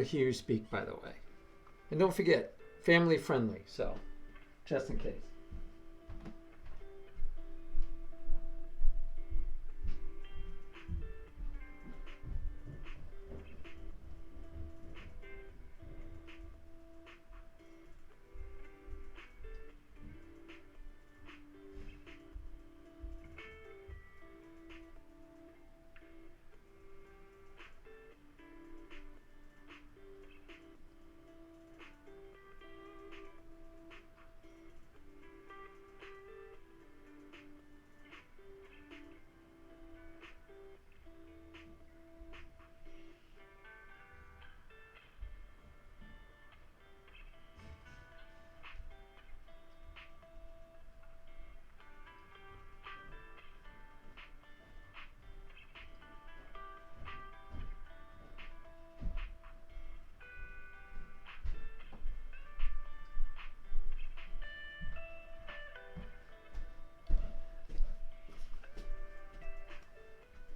hear you speak, by the way. And don't forget, family friendly, so just in case.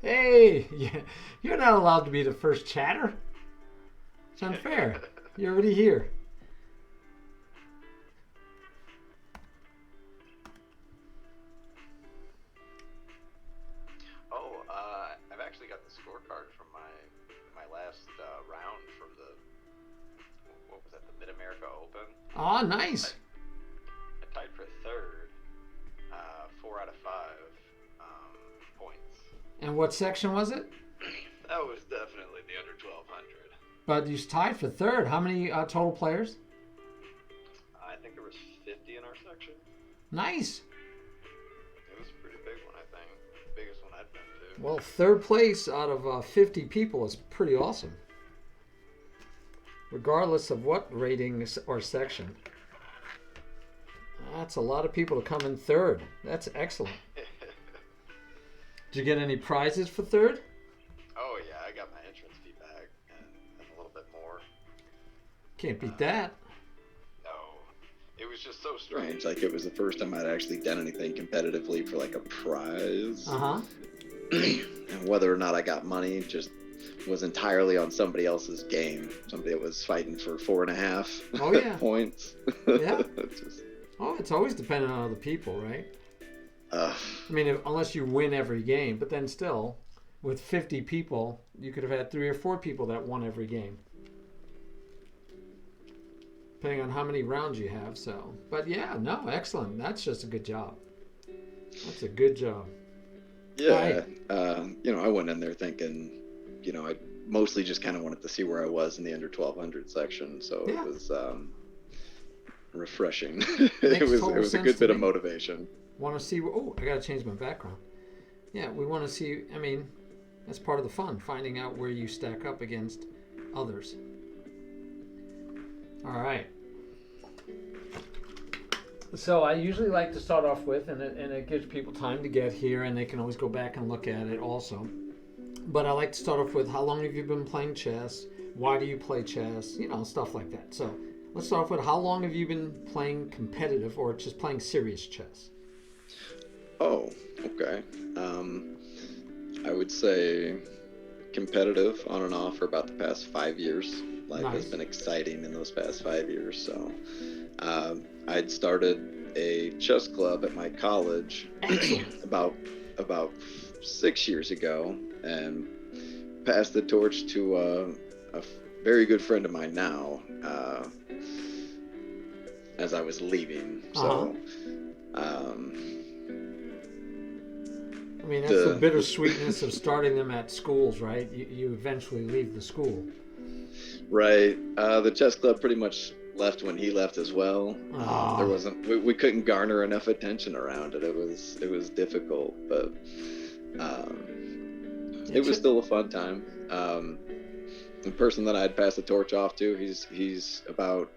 Hey, yeah, you're not allowed to be the first chatter. It's unfair. You're already here. Oh, I've actually got the scorecard from my last round from the what was that, the Mid America Open. Oh, I, nice. I tied for third, 4 out of 5 points. And what section was it? That was definitely the under 1200. But you tied for third. How many total players? I think there was 50 in our section. Nice. It was a pretty big one, I think. Biggest one I've been to. Well, third place out of 50 people is pretty awesome. Regardless of what rating or section. That's a lot of people to come in third. That's excellent. Did you get any prizes for third? Oh yeah, I got my entrance fee back and a little bit more. Can't beat that. No, it was just so strange. Like, it was the first time I'd actually done anything competitively for like a prize. Uh-huh. And whether or not I got money just was entirely on somebody else's game. Somebody that was fighting for 4.5 Oh, yeah. points. Yeah. Just, Oh, it's always dependent on other people, right? uh, I mean, unless you win every game, but then still, with 50 people, you could have had 3 or 4 people that won every game. Depending on how many rounds you have, so. But yeah, no, excellent. That's just a good job. That's a good job. yeah. I went in there thinking, I mostly just kind of wanted to see where I was in the under 1200 section. So Yeah. it was refreshing. Makes it was total a sense good to bit of me. motivation. Want to see, oh, I got to change my background. Yeah, we want to see, I mean, that's part of the fun, finding out where you stack up against others. All right. So I usually like to start off with, and it gives people time to get here, and they can always go back and look at it also. But I like to start off with, how long have you been playing chess? Why do you play chess? Stuff like that. So let's start off with, how long have you been playing competitive or just playing serious chess? Oh, okay. I would say competitive on and off for about the past 5 years. Life has Nice. been exciting in those past 5 years. So I'd started a chess club at my college Excellent. about 6 years ago, and passed the torch to a very good friend of mine now, as I was leaving. Uh-huh. So I mean, that's the the bittersweetness of starting them at schools, right? You eventually leave the school. right, the chess club pretty much left when he left as well. There Ah, wasn't we couldn't garner enough attention around it. It was difficult, but it it was should, still a fun time. The person that I'd passed the torch off to, he's about,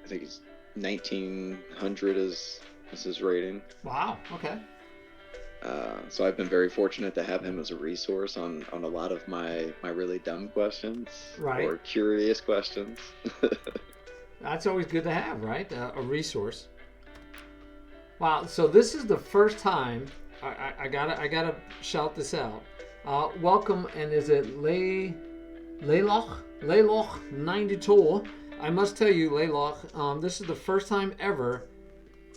I think he's 1900 is his rating. wow, okay. So I've been very fortunate to have him as a resource on a lot of my really dumb questions Right. or curious questions. That's always good to have, right? A resource. Wow, so this is the first time, I gotta shout this out. Welcome, and is it Layloch? Layloch 92. I must tell you, Layloch, this is the first time ever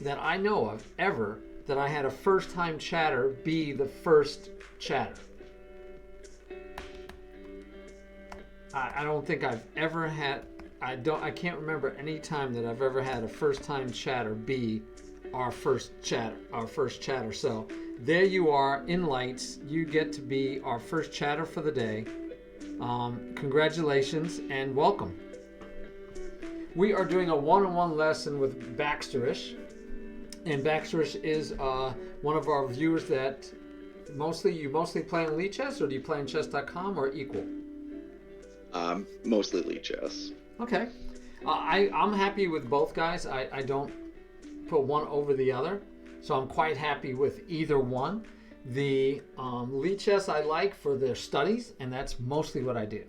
that I know of, that I had a first-time chatter be the first chatter. I don't think I've ever had, I can't remember any time that I've ever had a first-time chatter be our first chatter. So there you are in lights. You get to be our first chatter for the day. Congratulations and welcome. We are doing a one-on-one lesson with Baxterish. And Baxterish is one of our viewers that you mostly play on liches, or do you play on chess.com, or equal? Mostly liches. Okay. I'm happy with both guys. I don't put one over the other, so I'm quite happy with either one. The liches I like for their studies, and that's mostly what I do.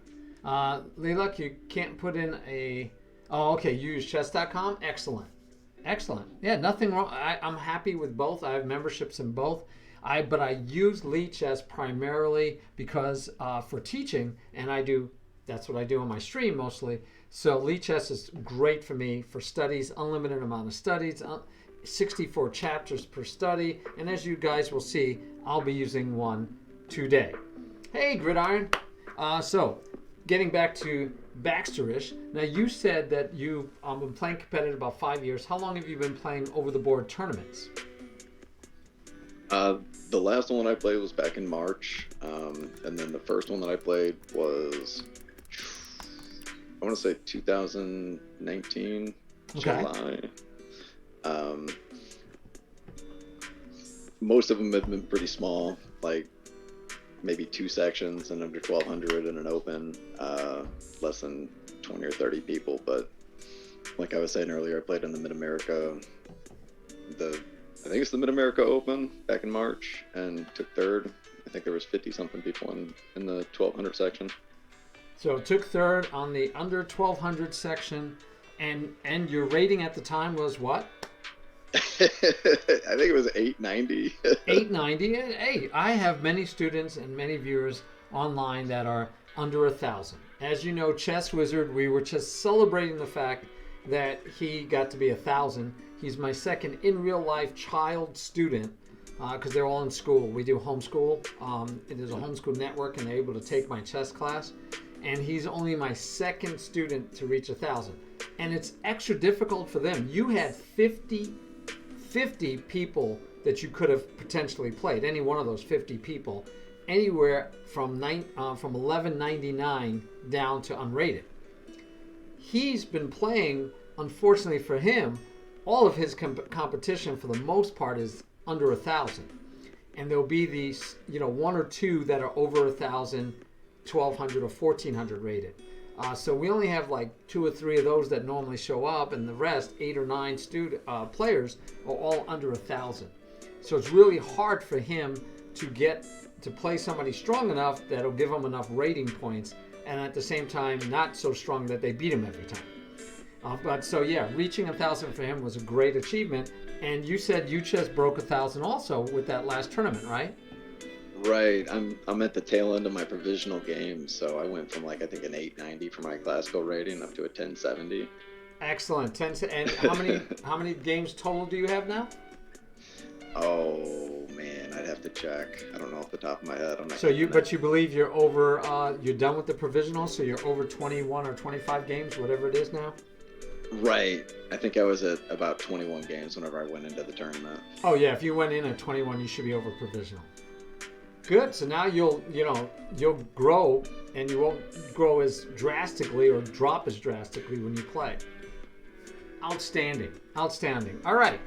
Leila, you can't put in a... Oh, okay, you use chess.com? Excellent. Yeah, nothing wrong. I'm happy with both. I have memberships in both. But I use liches primarily because for teaching, and that's what I do on my stream mostly. So liches is great for me for studies, unlimited amount of studies, 64 chapters per study. And as you guys will see, I'll be using one today. Hey, Gridiron. So getting back to Baxterish. Now you said that you've been playing competitive about 5 years. How long have you been playing over the board tournaments? The last one I played was back in March, and then the first one that I played was, I want to say 2019, July. Most of them have been pretty small, like maybe 2 sections and under 1,200 in an open, less than 20 or 30 people. But like I was saying earlier, I played in the Mid-America, I think it's the Mid-America Open back in March, and took third. I think there was 50-something people in the 1,200 section. So took third on the under 1,200 section, and your rating at the time was what? I think it was 890. 890. Hey, I have many students and many viewers online that are under 1,000. As you know, Chess Wizard, we were just celebrating the fact that he got to be 1,000. He's my second in real life child student because they're all in school. We do homeschool. There's a homeschool network, and they're able to take my chess class. And he's only my second student to reach 1,000. And it's extra difficult for them. You had 50 people that you could have potentially played. Any one of those 50 people, anywhere from 1199 down to unrated. He's been playing, unfortunately for him, all of his competition for the most part is under 1,000, and there'll be these, one or two that are over 1,000, 1,200 or 1,400 rated. So we only have like 2 or 3 of those that normally show up, and the rest, 8 or 9 players, are all under 1,000. So it's really hard for him to get to play somebody strong enough that'll give him enough rating points, and at the same time not so strong that they beat him every time. But so yeah, reaching 1,000 for him was a great achievement. And you said you just broke 1,000 also with that last tournament, right? Right. I'm at the tail end of my provisional game, so I went from I think an 890 for my classical rating up to a 1070. Excellent. And how many games total do you have now? Oh man, I'd have to check. I don't know off the top of my head. But you believe you're over? You're done with the provisional, so you're over 21 or 25 games, whatever it is now. Right. I think I was at about 21 games whenever I went into the tournament. Oh yeah, if you went in at 21, you should be over provisional. Good. So now you'll grow, and you won't grow as drastically or drop as drastically when you play. Outstanding. All right.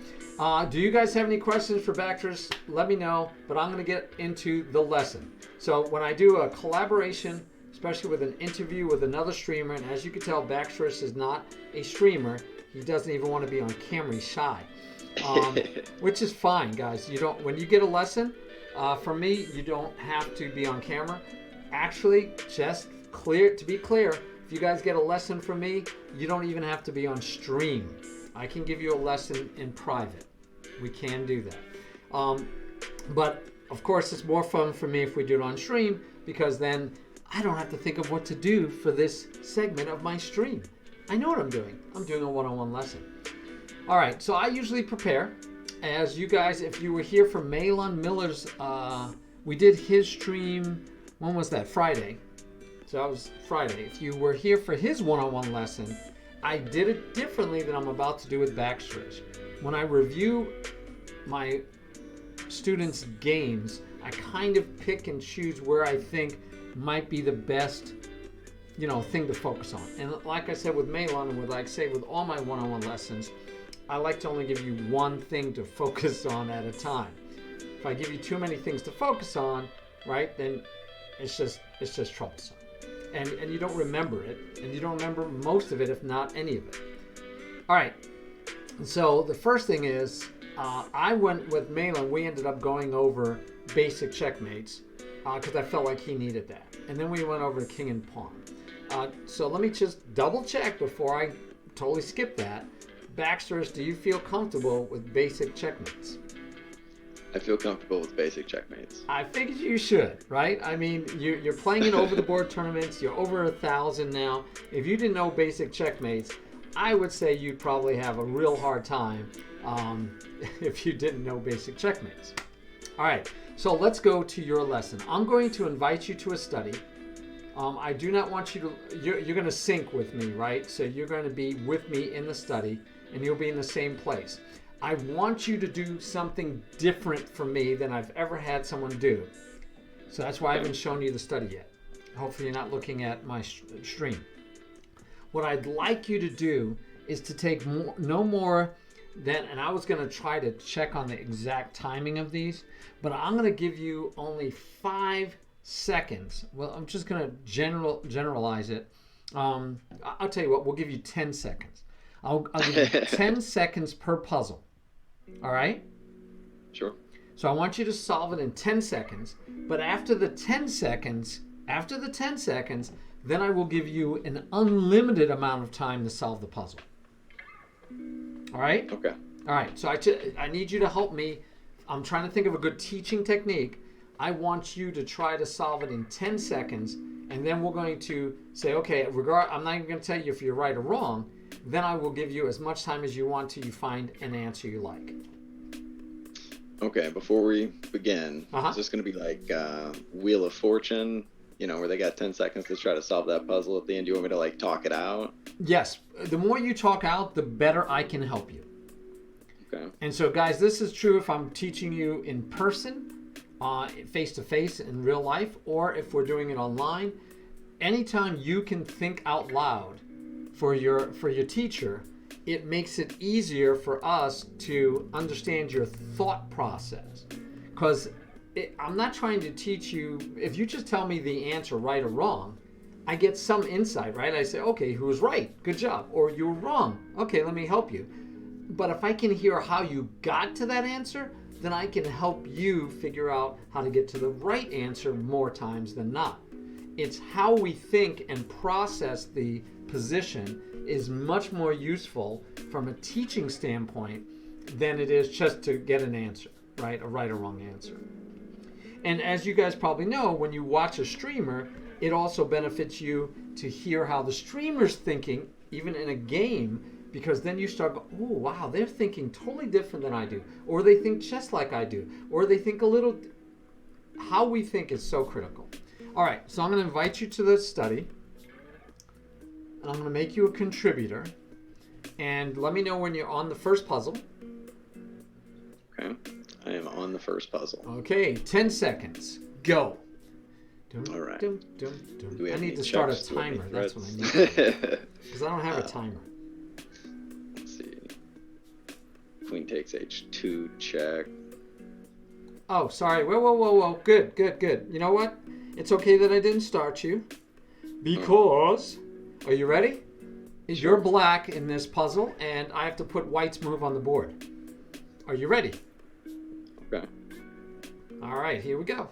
Do you guys have any questions for Baxterish? Let me know, but I'm going to get into the lesson. So when I do a collaboration, especially with an interview with another streamer, and as you can tell, Baxterish is not a streamer. He doesn't even want to be on camera. He's shy, which is fine, guys. When you get a lesson from me, you don't have to be on camera. Actually, to be clear, if you guys get a lesson from me, you don't even have to be on stream. I can give you a lesson in private. We can do that. But of course, it's more fun for me if we do it on stream, because then I don't have to think of what to do for this segment of my stream. I know what I'm doing. I'm doing a one-on-one lesson. All right, so I usually prepare. As you guys, if you were here for Malon Miller's, we did his stream, when was that? Friday. So that was Friday. If you were here for his one-on-one lesson, I did it differently than I'm about to do with Baxterish. When I review my students' games, I kind of pick and choose where I think might be the best, thing to focus on. And like I said with Malon, and with all my one-on-one lessons, I like to only give you one thing to focus on at a time. If I give you too many things to focus on, right, then it's just troublesome. And you don't remember it, and you don't remember most of it, if not any of it. All right, so the first thing is, I went with Malin, we ended up going over basic checkmates, because I felt like he needed that. And then we went over to king and pawn. So let me just double check before I totally skip that. Baxterish, do you feel comfortable with basic checkmates? I feel comfortable with basic checkmates. I figured you should, right? I mean, you're playing in over-the-board tournaments. You're over 1,000 now. If you didn't know basic checkmates, I would say you'd probably have a real hard time if you didn't know basic checkmates. All right, so let's go to your lesson. I'm going to invite you to a study. I do not want you to, you're going to sync with me, right? So you're going to be with me in the study, and you'll be in the same place. I want you to do something different for me than I've ever had someone do. So that's why I haven't shown you the study yet. Hopefully you're not looking at my stream. What I'd like you to do is to take no more than, and I was going to try to check on the exact timing of these, but I'm going to give you only 5 seconds. Well, I'm just going to generalize it. I'll tell you what, we'll give you 10 seconds. I'll give you 10 seconds per puzzle. All right? Sure. So I want you to solve it in 10 seconds, but after the 10 seconds, then I will give you an unlimited amount of time to solve the puzzle. All right? Okay. All right. So I need you to help me. I'm trying to think of a good teaching technique. I want you to try to solve it in 10 seconds, and then we're going to say, okay, I'm not even going to tell you if you're right or wrong. Then I will give you as much time as you want till you find an answer you like. Okay, before we begin, is this going to be like Wheel of Fortune, where they got 10 seconds to try to solve that puzzle at the end? Do you want me to talk it out? Yes. The more you talk out, the better I can help you. Okay. And so, guys, this is true if I'm teaching you in person, face-to-face in real life, or if we're doing it online. Anytime you can think out loud for your teacher, it makes it easier for us to understand your thought process. Because I'm not trying to teach you, if you just tell me the answer right or wrong, I get some insight, right? I say, okay, who was right? Good job. Or you were wrong. Okay, let me help you. But if I can hear how you got to that answer, then I can help you figure out how to get to the right answer more times than not. It's how we think and process the position is much more useful from a teaching standpoint than it is just to get an answer, right? A right or wrong answer. And as you guys probably know, when you watch a streamer, it also benefits you to hear how the streamer's thinking, even in a game, because then you start going, oh, wow, they're thinking totally different than I do. Or they think just like I do. Or they think a little... How we think is so critical. All right, so I'm going to invite you to this study. And I'm going to make you a contributor. And let me know when you're on the first puzzle. Okay, I am on the first puzzle. Okay, 10 seconds. Go. All right. I need to start a timer. That's what I need. Because I don't have a timer. Let's see. Queen takes h2, check. Oh, sorry. Whoa. Good. You know what? It's okay that I didn't start you. Because... Are you ready? You're black in this puzzle, and I have to put white's move on the board. Are you ready? Okay. All right, here we go.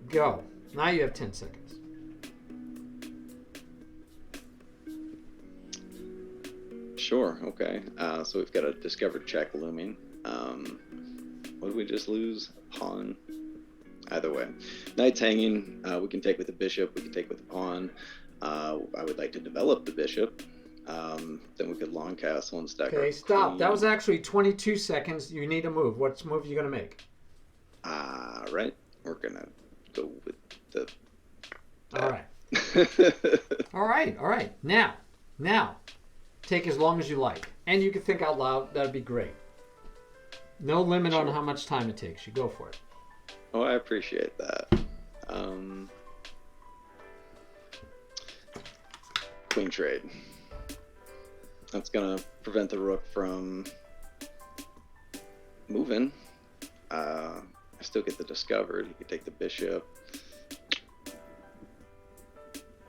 Go. Now you have 10 seconds. Sure, okay. So we've got a discovered check looming. What did we just lose? Pawn. either way. Knight's hanging. We can take with the bishop. We can take with the pawn. I would like to develop the bishop. Then we could long castle and stack. Okay, stop. That was actually 22 seconds. You need a move. What move are you going to make? Right. We're going to go with the... All right. All right. All right. Now, take as long as you like. And you can think out loud. That'd be great. No limit on how much time it takes. You go for it. Oh, I appreciate that. Queen trade. That's going to prevent the rook from moving. I still get the discovered. He could take the bishop.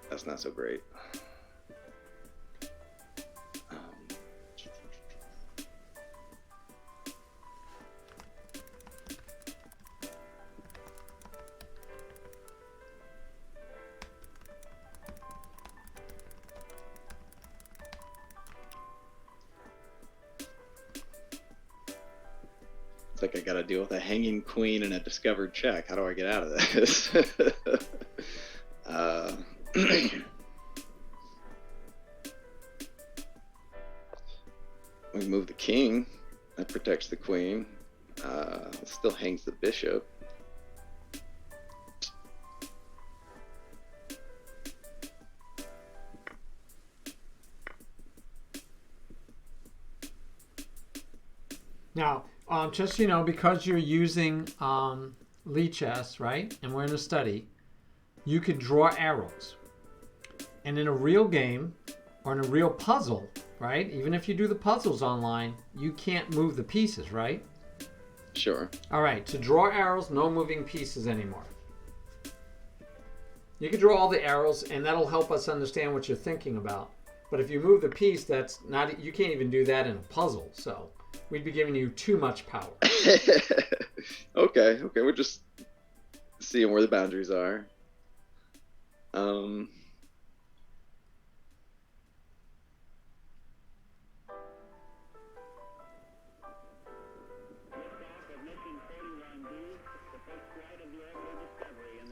That's not so great. It's like I gotta deal with a hanging queen and a discovered check. How do I get out of this? We move the king. That protects the queen. It still hangs the bishop. Now, just so you know, because you're using liches, right, and we're in a study, you could draw arrows. And in a real game or in a real puzzle, right, even if you do the puzzles online, you can't move the pieces, right? Sure. All right, to draw arrows, no moving pieces anymore. You can draw all the arrows, and that'll help us understand what you're thinking about. But if you move the piece, that's not, you can't even do that in a puzzle, so we'd be giving you too much power. Okay, we're just seeing where the boundaries are.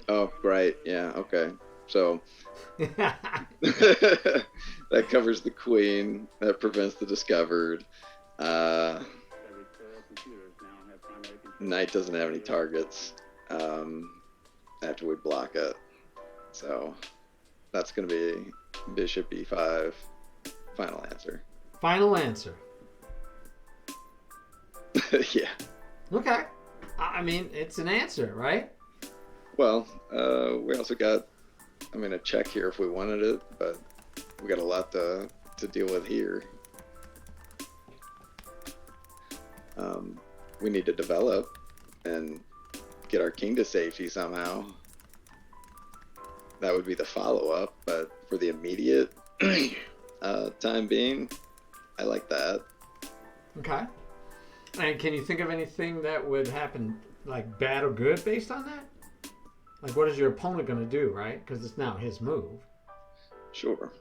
Oh, right, yeah, okay. So that covers the queen. That prevents the discovered. Knight doesn't have any targets after we block it. So that's going to be bishop e5. Final answer. Final answer. Yeah. Okay. I mean, it's an answer, right? Well, we also got, a check here if we wanted it, but we got a lot to deal with here. We need to develop and get our king to safety somehow. That would be the follow-up, but for the immediate time being, I like that. Okay. And can you think of anything that would happen, like bad or good, based on that? Like, what is your opponent going to do, right? Because it's now his move. Sure.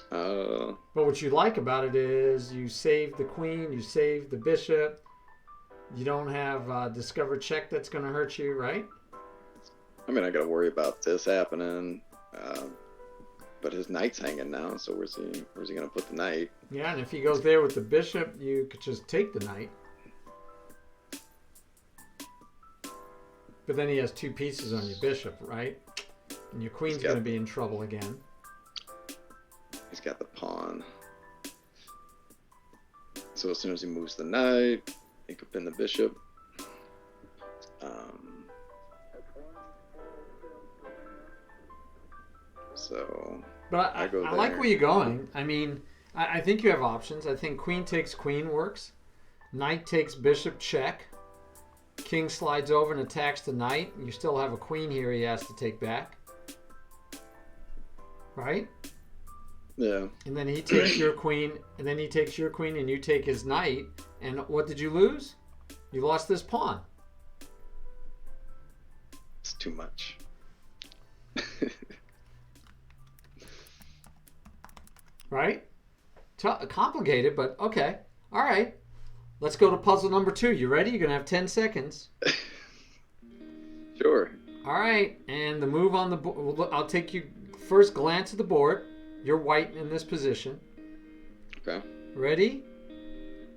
But what you like about it is you save the queen, you save the bishop. You don't have a discovered check that's going to hurt you, right? I got to worry about this happening. But his knight's hanging now, so where's he going to put the knight? Yeah, and if he goes there with the bishop, you could just take the knight. But then he has two pieces on your bishop, right? And your queen's going to be in trouble again. He's got the pawn. So as soon as he moves the knight, he could pin the bishop. But I like where you're going. I think you have options. I think queen takes queen works. Knight takes bishop check. King slides over and attacks the knight. You still have a queen here he has to take back. Right? Yeah. And then he takes your queen, and then he takes your queen, and you take his knight. And what did you lose? You lost this pawn. It's too much. Right? Complicated, but okay. All right. Let's go to puzzle number 2. You ready? You're going to have 10 seconds. Sure. All right, and the move on the board. I'll take you first glance at the board. You're white in this position. Okay. Ready?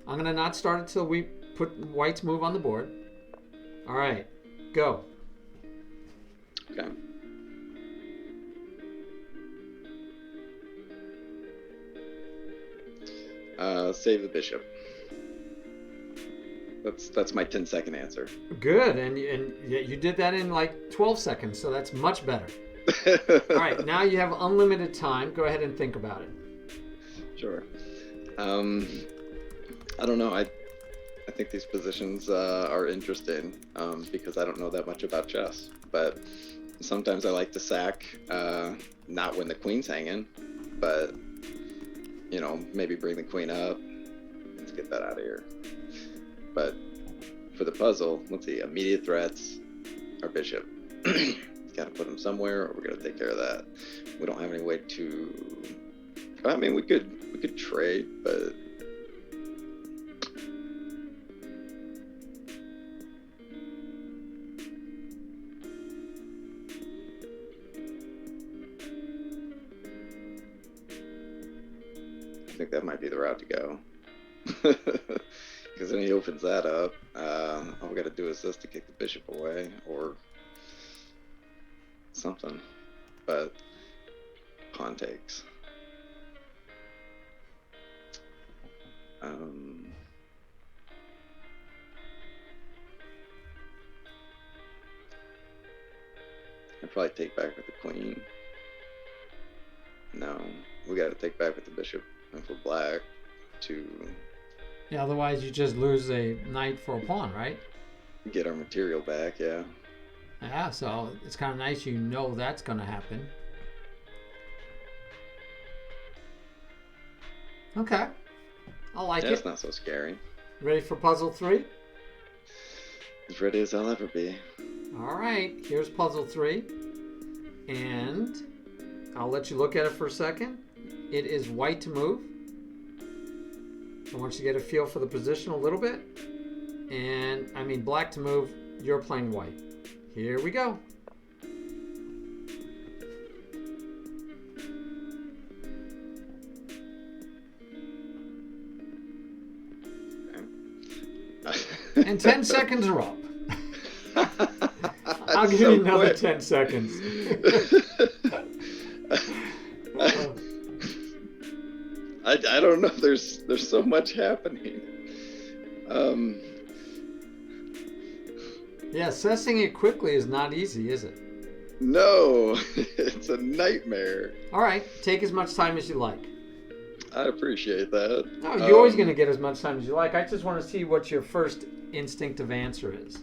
I'm going to not start until we put white's move on the board. All right, go. Okay. Save the bishop. That's my 10-second answer. Good, and you did that in like 12 seconds, so that's much better. All right, now you have unlimited time. Go ahead and think about it. Sure. I don't know. I think these positions are interesting because I don't know that much about chess. But sometimes I like to sack, not when the queen's hanging, but maybe bring the queen up. Let's get that out of here. But for the puzzle, let's see. Immediate threats, our bishop. Got to put him somewhere, or we're gonna take care of that. We don't have any way to. I mean, we could trade, but. I think that might be the route to go. Because then he opens that up. All we got to do is this to kick the bishop away, or something. But pawn takes. I'd probably take back with the queen. No, we got to take back with the bishop and for black to Yeah, otherwise you just lose a knight for a pawn, right? get our material back. Yeah. Yeah, so it's kind of nice you know that's going to happen. Okay. I like It's it. not so scary. Ready for puzzle 3? As ready as I'll ever be. All right, here's puzzle 3. And I'll let you look at it for a second. It is white to move. I want you to get a feel for the position a little bit. And, I mean, black to move, you're playing white. Here we go. And 10 seconds are up. I'll give you another quick. 10 seconds. I don't know. There's so much happening. Yeah, assessing it quickly is not easy, is it? No, it's a nightmare. All right, take as much time as you like. I appreciate that. No, you're always going to get as much time as you like. I just want to see what your first instinctive answer is.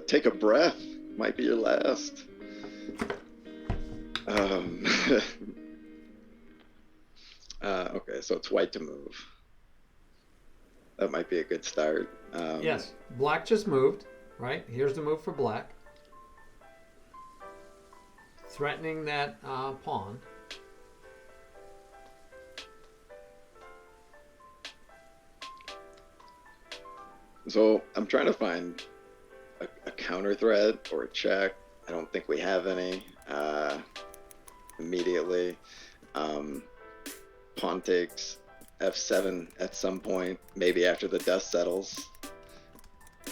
Take a breath. Might be your last. Okay, so it's white to move. That might be a good start. Yes, black just moved, right? Here's the move for black. Threatening that pawn. So I'm trying to find a counter threat or a check. I don't think we have any immediately. Pawn takes f7 at some point, maybe after the dust settles.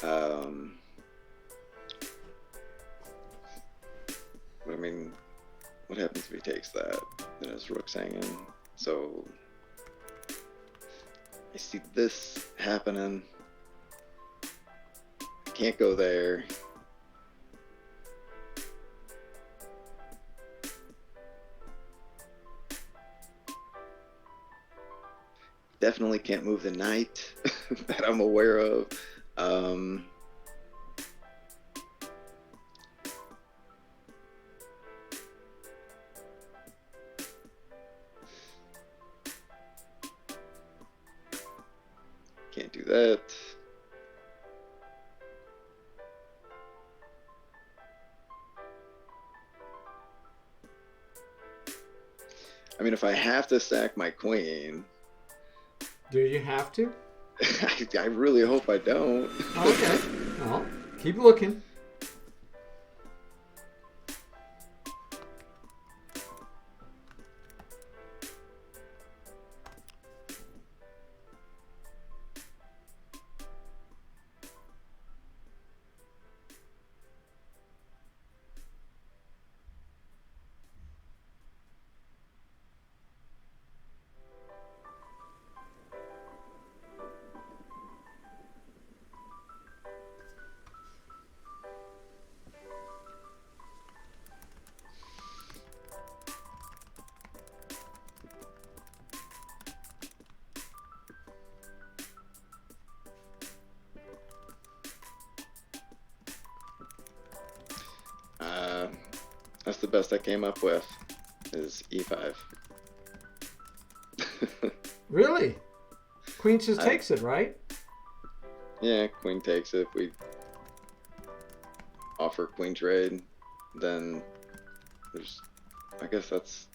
But I mean, what happens if he takes that? Then his rook's hanging. So I see this happening. I can't go there. Definitely can't move the knight that I'm aware of. Can't do that. I mean, if I have to sack my queen, Do you have to? I really hope I don't. Okay. Well, keep looking. best I came up with is e5. Really? Queen just takes it, right? Yeah, queen takes it. If we offer queen trade, then there's, I guess that's,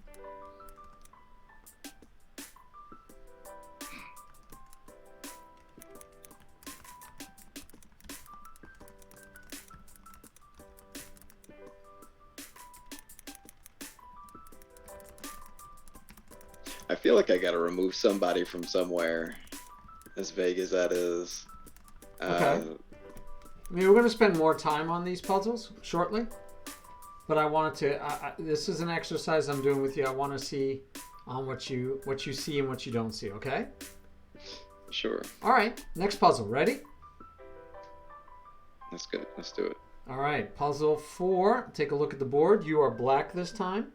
I feel like I gotta remove somebody from somewhere, as vague as that is. Okay. I mean, we're going to spend more time on these puzzles shortly, but I wanted to. This is an exercise I'm doing with you. I want to see what you see and what you don't see. Okay. Sure. All right. Next puzzle. Ready? That's good. Let's do it. All right. Puzzle 4. Take a look at the board. You are black this time.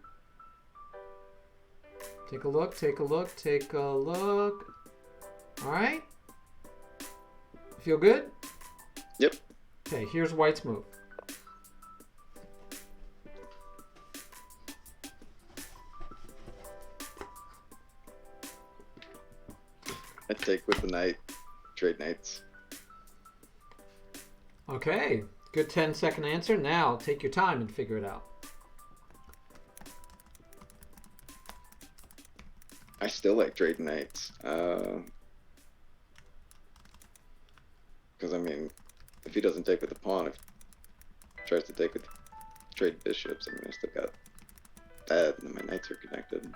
Take a look. Take a look. Take a look. All right. Feel good? Yep. Okay, here's white's move. I take with the knight, trade knights. Okay, good 10-second answer. Now take your time and figure it out. I still like trade knights. Because, I mean, if he doesn't take with the pawn, if he tries to take with trade bishops, I mean, I still got that, and my knights are connected.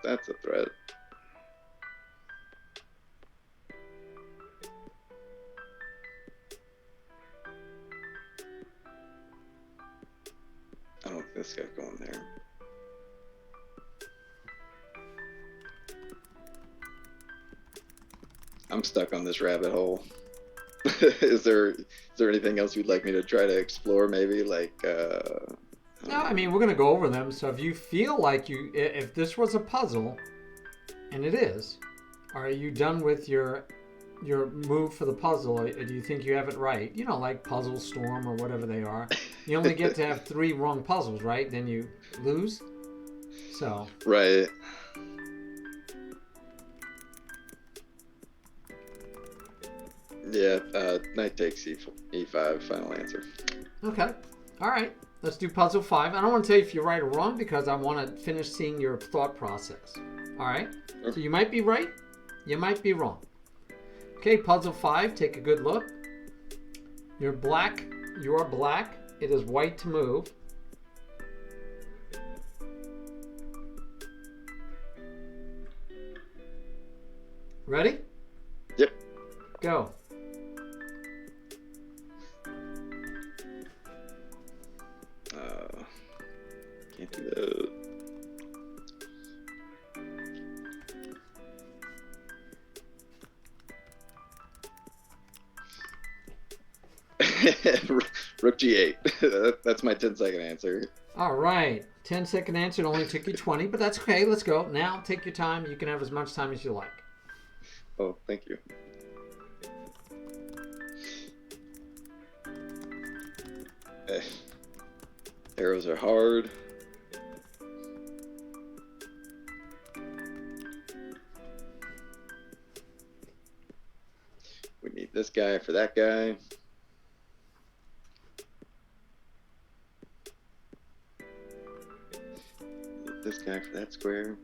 That's a threat. I don't think this guy's going there. I'm stuck on this rabbit hole. Is there anything else you'd like me to try to explore? Maybe like. No, I mean we're gonna go over them. So if you feel like if this was a puzzle, and it is, are you done with your move for the puzzle? Or do you think you have it right? You know, like Puzzle Storm or whatever they are. You only get to have 3 wrong puzzles, right? Then you lose. So. Right. Yeah. Knight takes e5. Final answer. Okay. All right. Let's do puzzle 5. I don't want to tell you if you're right or wrong because I want to finish seeing your thought process. All right? Sure. So you might be right. You might be wrong. Okay, puzzle 5. Take a good look. You're black. You are black. It is white to move. Ready? Yep. Go. Can't do that. Rook g8. That's my 10-second answer. All right. 10-second answer. It only took you 20, but that's okay. Let's go. Now take your time. You can have as much time as you like. Oh, thank you. Arrows are hard. We need this guy for that guy. Need this guy for that square.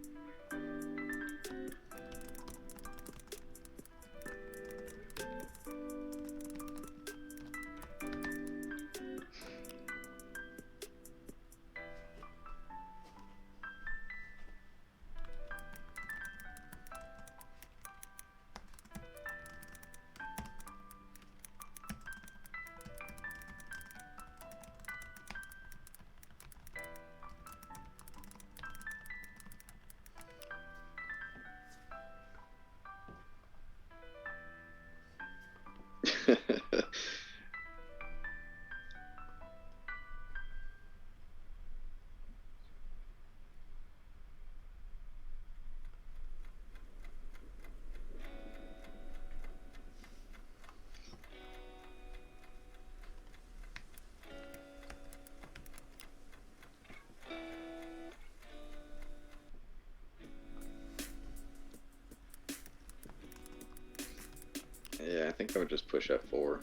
think I would just push F4.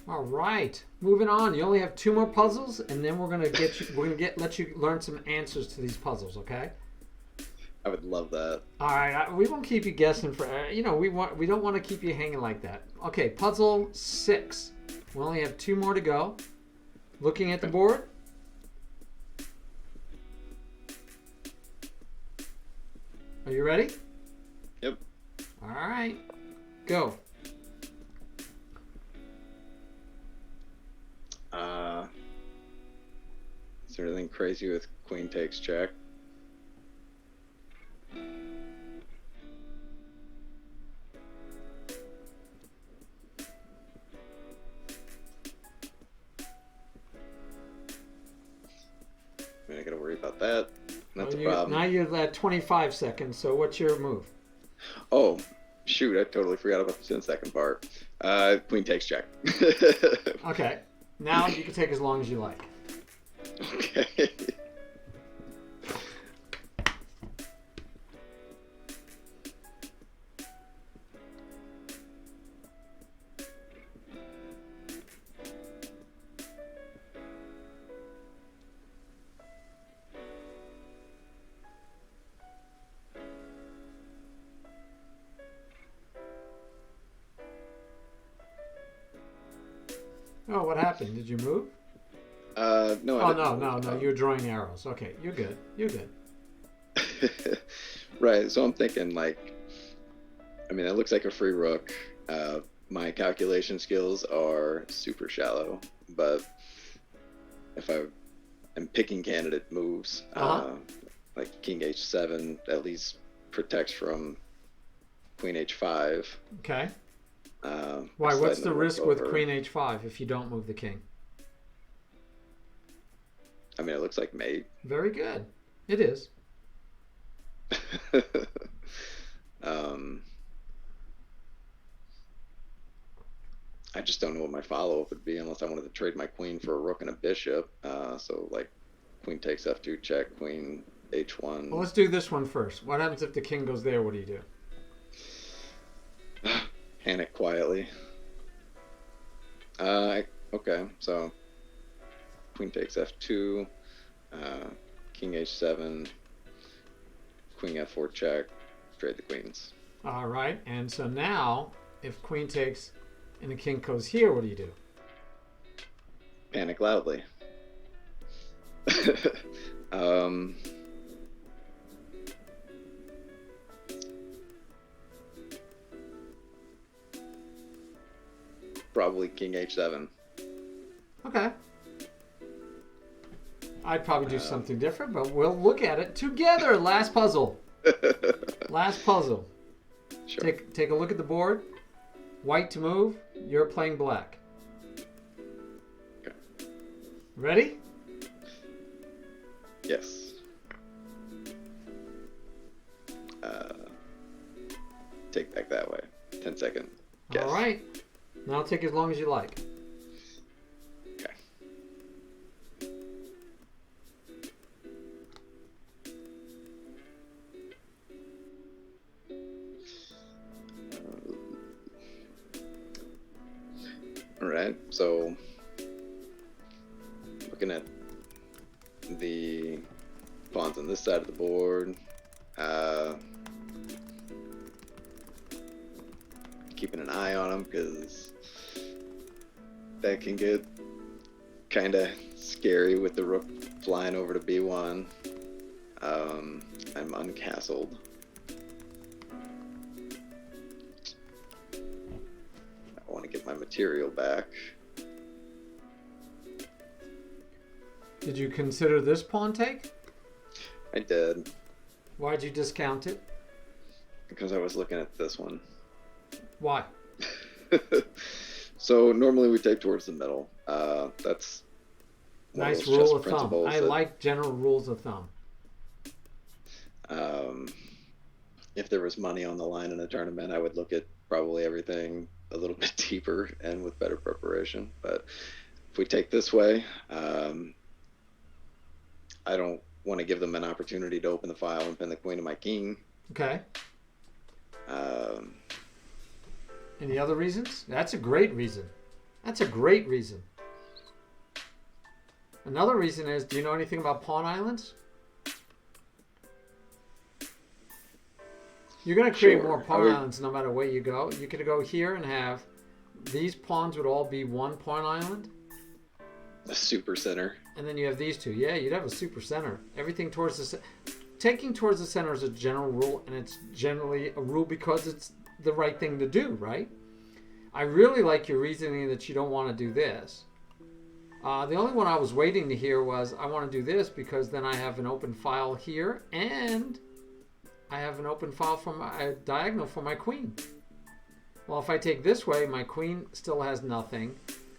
All right, moving on. You only have 2 more puzzles, and then we're gonna get you. We're gonna let you learn some answers to these puzzles. Okay. I would love that. All right, we won't keep you guessing for. We don't want to keep you hanging like that. Okay, puzzle 6. We only have 2 more to go. Looking at the board. Are you ready? Yep. All right, go. Is there anything crazy with queen takes check? I mean, I gotta worry about that. That's a problem. Now you're at 25 seconds. So what's your move? Oh, shoot! I totally forgot about the 10-second part. Queen takes check. Okay. Now you can take as long as you like. Okay. Oh, what happened? Did you move? No. Oh, no. You're drawing arrows. Okay, you're good. You're good. Right. So I'm thinking, like, I mean, it looks like a free rook. My calculation skills are super shallow, but if I am picking candidate moves, like King H7 at least protects from Queen H5. Okay. Why? What's the risk over. with Queen H5 if you don't move the king? I mean, it looks like mate. Very good. It is. I just don't know what my follow-up would be unless I wanted to trade my queen for a rook and a bishop. So like queen takes F2 check, queen H1. Well, let's do this one first. What happens if the king goes there? What do you do? Panic quietly. Okay, so queen takes F2, king H7, queen F4 check, trade the queens. All right, and so now if queen takes and the king goes here, what do you do? Panic loudly. Probably king H7. Okay. I'd probably do something different, but we'll look at it together. Last puzzle. Last puzzle. Sure. Take a look at the board. White to move. You're playing black. Okay. Ready? Yes. Take back that way. 10-second. Guess. All right. Now take as long as you like. Okay. All right. So, looking at the pawns on this side of the board, keeping an eye on them because that can get kind of scary with the rook flying over to B1. I'm uncastled. I want to get my material back. Did you consider this pawn take? I did, Why'd you discount it? because I was looking at this one. Why? So normally we take towards the middle. That's one Nice of those rule chess of thumb. principles I that, like general rules of thumb. if there was money on the line in a tournament, I would look at probably everything a little bit deeper and with better preparation. But if we take this way, I don't want to give them an opportunity to open the file and pin the queen to my king. Okay. Any other reasons? That's a great reason. That's a great reason. Another reason is, do you know anything about pawn islands? You're going to create more pawn islands no matter where you go. You could go here and have these pawns would all be one pawn island. A super center. And then you have these two. Yeah, you'd have a super center. Everything towards the taking towards the center is a general rule, and it's generally a rule because it's the right thing to do, right? I really like your reasoning that you don't want to do this. The only one I was waiting to hear was I want to do this because then I have an open file here and I have an open file for my diagonal for my queen. Well, if I take this way, my queen still has nothing.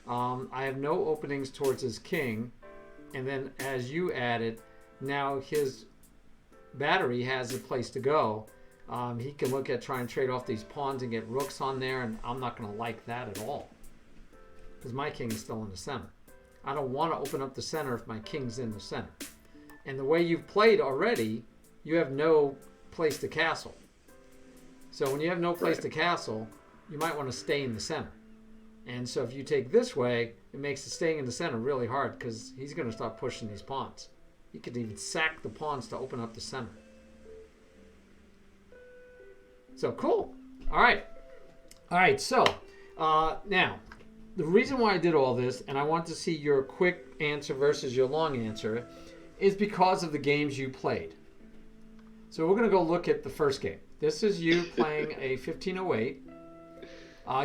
I have no openings towards his king. And then as you added, now his battery has a place to go. He can look at trying to trade off these pawns and get rooks on there, and I'm not going to like that at all because my king is still in the center. I don't want to open up the center if my king's in the center. And the way you've played already, you have no place to castle. So when you have no place to castle, you might want to stay in the center. And so if you take this way, it makes the staying in the center really hard because he's going to start pushing these pawns. He could even sack the pawns to open up the center. So cool. All right. So now, the reason why I did all this, and I want to see your quick answer versus your long answer, is because of the games you played. So we're going to go look at the first game. This is you playing a 1508.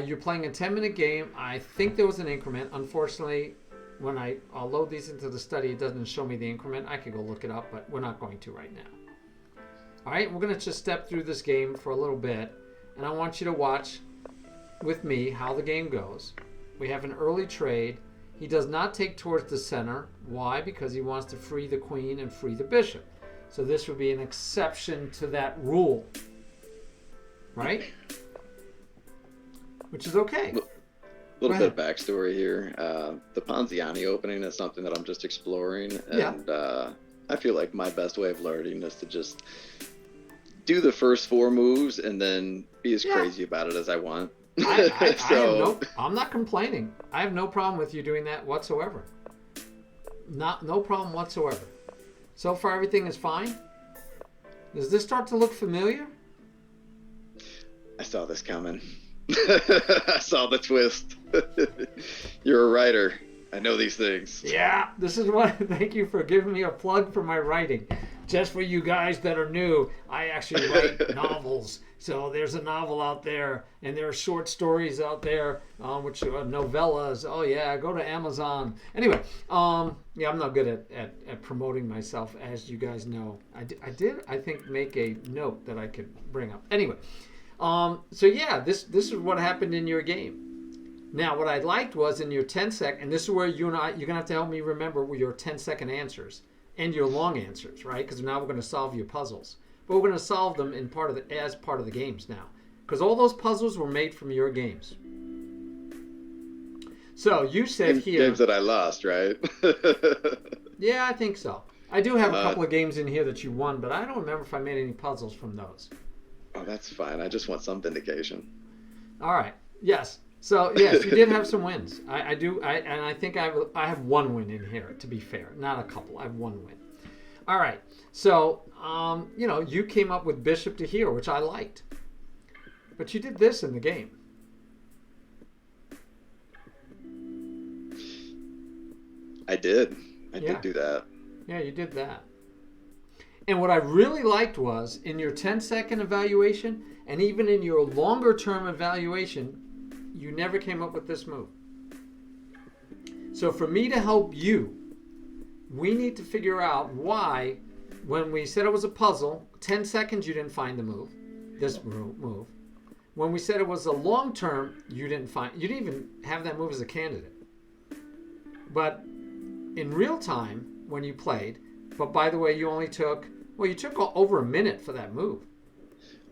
You're playing a 10-minute game. I think there was an increment. Unfortunately, when I'll load these into the study, it doesn't show me the increment. I could go look it up, but we're not going to right now. All right, we're going to just step through this game for a little bit, and I want you to watch with me how the game goes. We have an early trade. He does not take towards the center. Why? Because he wants to free the queen and free the bishop. So this would be an exception to that rule, right? Which is okay. A little bit of backstory here. The Ponziani opening is something that I'm just exploring, and I feel like my best way of learning is to just do the first 4 moves and then be as crazy about it as I want. I'm not complaining. I have no problem with you doing that whatsoever. No problem whatsoever. So far, everything is fine. Does this start to look familiar? I saw this coming. I saw the twist. You're a writer. I know these things. Yeah, this is what. Thank you for giving me a plug for my writing. Just for you guys that are new, I actually write novels. So there's a novel out there, and there are short stories out there, which are novellas. Oh yeah, go to Amazon. Anyway, I'm not good at promoting myself, as you guys know. I did, I think, make a note that I could bring up. Anyway, so yeah, this is what happened in your game. Now, what I liked was in your 10-second, and this is where you're going to have to help me remember your 10-second answers and your long answers, right? Because now we're going to solve your puzzles. But we're going to solve them as part of the games now. Because all those puzzles were made from your games. So you said here... Games that I lost, right? Yeah, I think so. I do have a couple of games in here that you won, but I don't remember if I made any puzzles from those. Oh, that's fine. I just want some vindication. All right. Yes. So yes, you did have some wins. I do, and I think I have one win in here. To be fair, not a couple. I have one win. All right. So you came up with bishop to here, which I liked, but you did this in the game. I did. I did do that. Yeah, you did that. And what I really liked was in your 10-second evaluation, and even in your longer-term evaluation, you never came up with this move. So for me to help you, we need to figure out why, when we said it was a puzzle, 10 seconds you didn't find the move, this move. When we said it was a long term, you didn't even have that move as a candidate. But in real time, when you played, but by the way, you took over a minute for that move.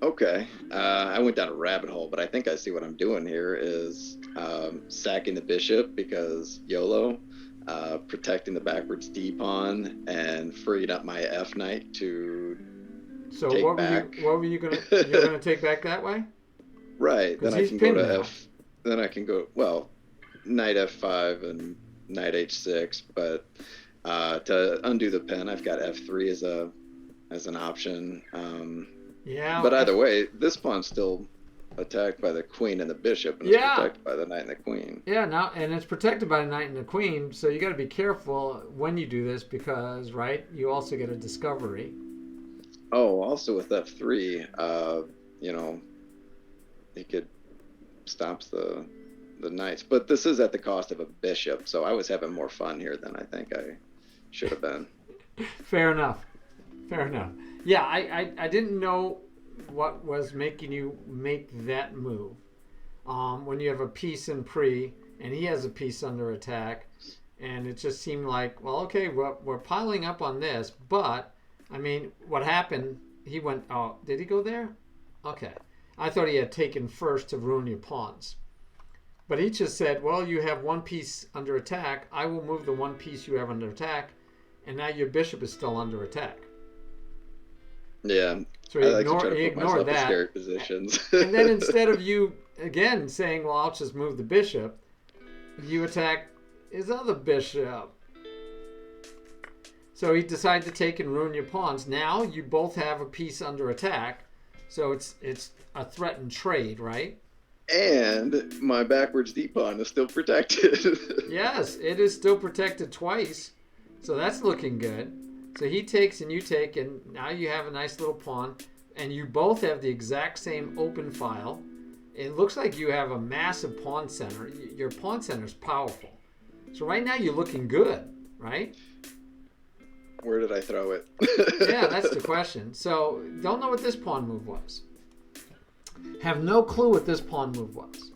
Okay. I went down a rabbit hole, but I think I see what I'm doing here is sacking the bishop because YOLO, protecting the backwards D pawn, and freeing up my F knight to take back. What were you gonna? You're gonna take back that way? Right. Because Then I he's can go pinned to now. F. Then I can go, well, knight F5 and knight H6. But to undo the pin, I've got F3 as an option. Yeah, But either way, this pawn's still attacked by the queen and the bishop, and it's yeah, protected by the knight and the queen. yeah. Now, and it's protected by the knight and the queen, so you got to be careful when you do this because, right, you also get a discovery. Oh, also with F3, you know, he could stops the knights, but this is at the cost of a bishop, so I was having more fun here than I think I should have been. Fair enough. Fair enough. Yeah, I didn't know what was making you make that move. When you have a piece in pre and he has a piece under attack, and it just seemed like, well, okay, we're piling up on this, but I mean, what happened? He went. Oh, did he go there? Okay, I thought he had taken first to ruin your pawns, but he just said, well, you have one piece under attack. I will move the one piece you have under attack, and now your bishop is still under attack. Yeah, So I like to try he to put ignored myself in that. scary positions. And then instead of you, again, saying, well, I'll just move the bishop, you attack his other bishop. So he decided to take and ruin your pawns. Now you both have a piece under attack. So it's a threatened trade, right? And my backwards d pawn is still protected. Yes, it is still protected twice. So that's looking good. So he takes and you take, and now you have a nice little pawn. And you both have the exact same open file. It looks like you have a massive pawn center. Your pawn center is powerful. So right now you're looking good, right? Where did I throw it? Yeah, that's the question. So don't know what this pawn move was. Have no clue what this pawn move was.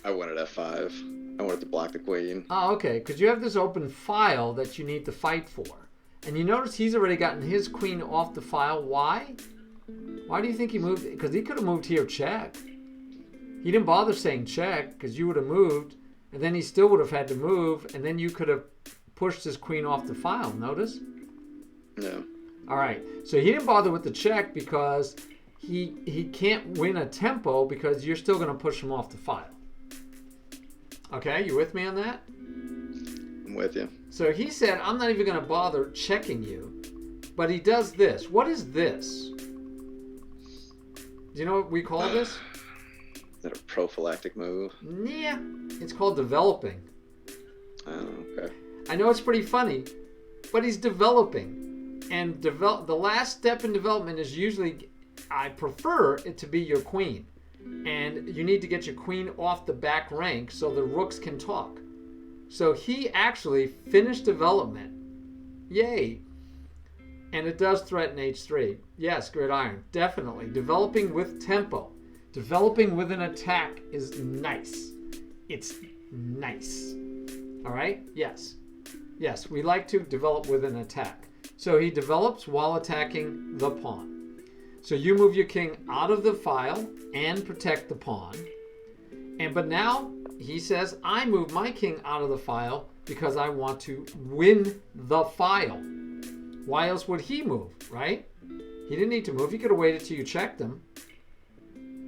I wanted F5. I wanted to block the queen. Oh, okay, because you have this open file that you need to fight for. And you notice he's already gotten his queen off the file. Why? Why do you think he moved? Because he could have moved here check. He didn't bother saying check because you would have moved, and then he still would have had to move, and then you could have pushed his queen off the file. Notice? No. All right. So he didn't bother with the check because he can't win a tempo because you're still going to push him off the file. Okay, you with me on that? I'm with you. So he said, I'm not even going to bother checking you, but he does this. What is this? Do you know what we call this? Is that a prophylactic move? Yeah, it's called developing. Oh, okay. I know it's pretty funny, but he's developing. And the last step in development is usually, I prefer it to be your queen. And you need to get your queen off the back rank so the rooks can talk. So he actually finished development. Yay. And it does threaten H3. Yes, gridiron, definitely. Developing with tempo. Developing with an attack is nice. It's nice. All right? Yes. Yes, we like to develop with an attack. So he develops while attacking the pawn. So you move your king out of the file and protect the pawn. But now he says, I move my king out of the file because I want to win the file. Why else would he move, right? He didn't need to move. He could have waited till you checked him.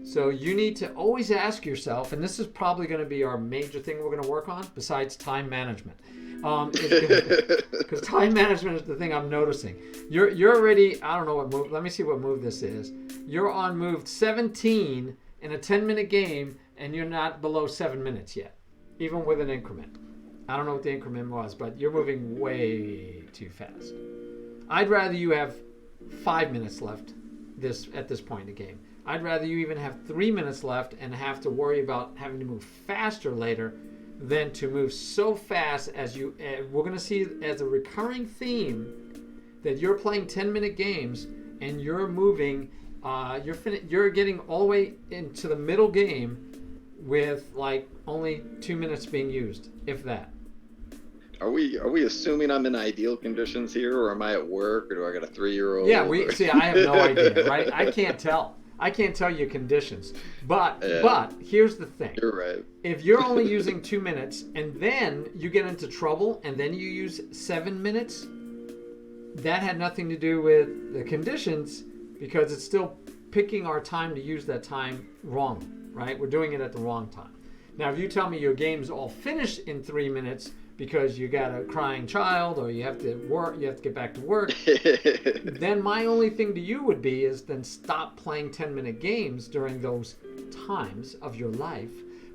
So you need to always ask yourself, and this is probably going to be our major thing we're going to work on besides time management. Because time management is the thing I'm noticing. You're already, I don't know what move, let me see what move this is. You're on move 17 in a 10-minute game, and you're not below 7 minutes yet, even with an increment. I don't know what the increment was, but you're moving way too fast. I'd rather you have 5 minutes left at this point in the game. I'd rather you even have 3 minutes left and have to worry about having to move faster later than to move so fast as you. We're going to see as a recurring theme that you're playing 10-minute games and you're moving. You're getting all the way into the middle game with like only 2 minutes being used, if that. Are we assuming I'm in ideal conditions here, or am I at work, or do I got a 3-year-old? Yeah, I have no idea, right? I can't tell. I can't tell you conditions. But here's the thing. You're right. If you're only using 2 minutes and then you get into trouble and then you use 7 minutes, that had nothing to do with the conditions because it's still picking our time to use that time wrong. right? We're doing it at the wrong time. Now, if you tell me your game's all finished in 3 minutes because you got a crying child or you have to work, you have to get back to work, then my only thing to you would be is then stop playing 10-minute games during those times of your life.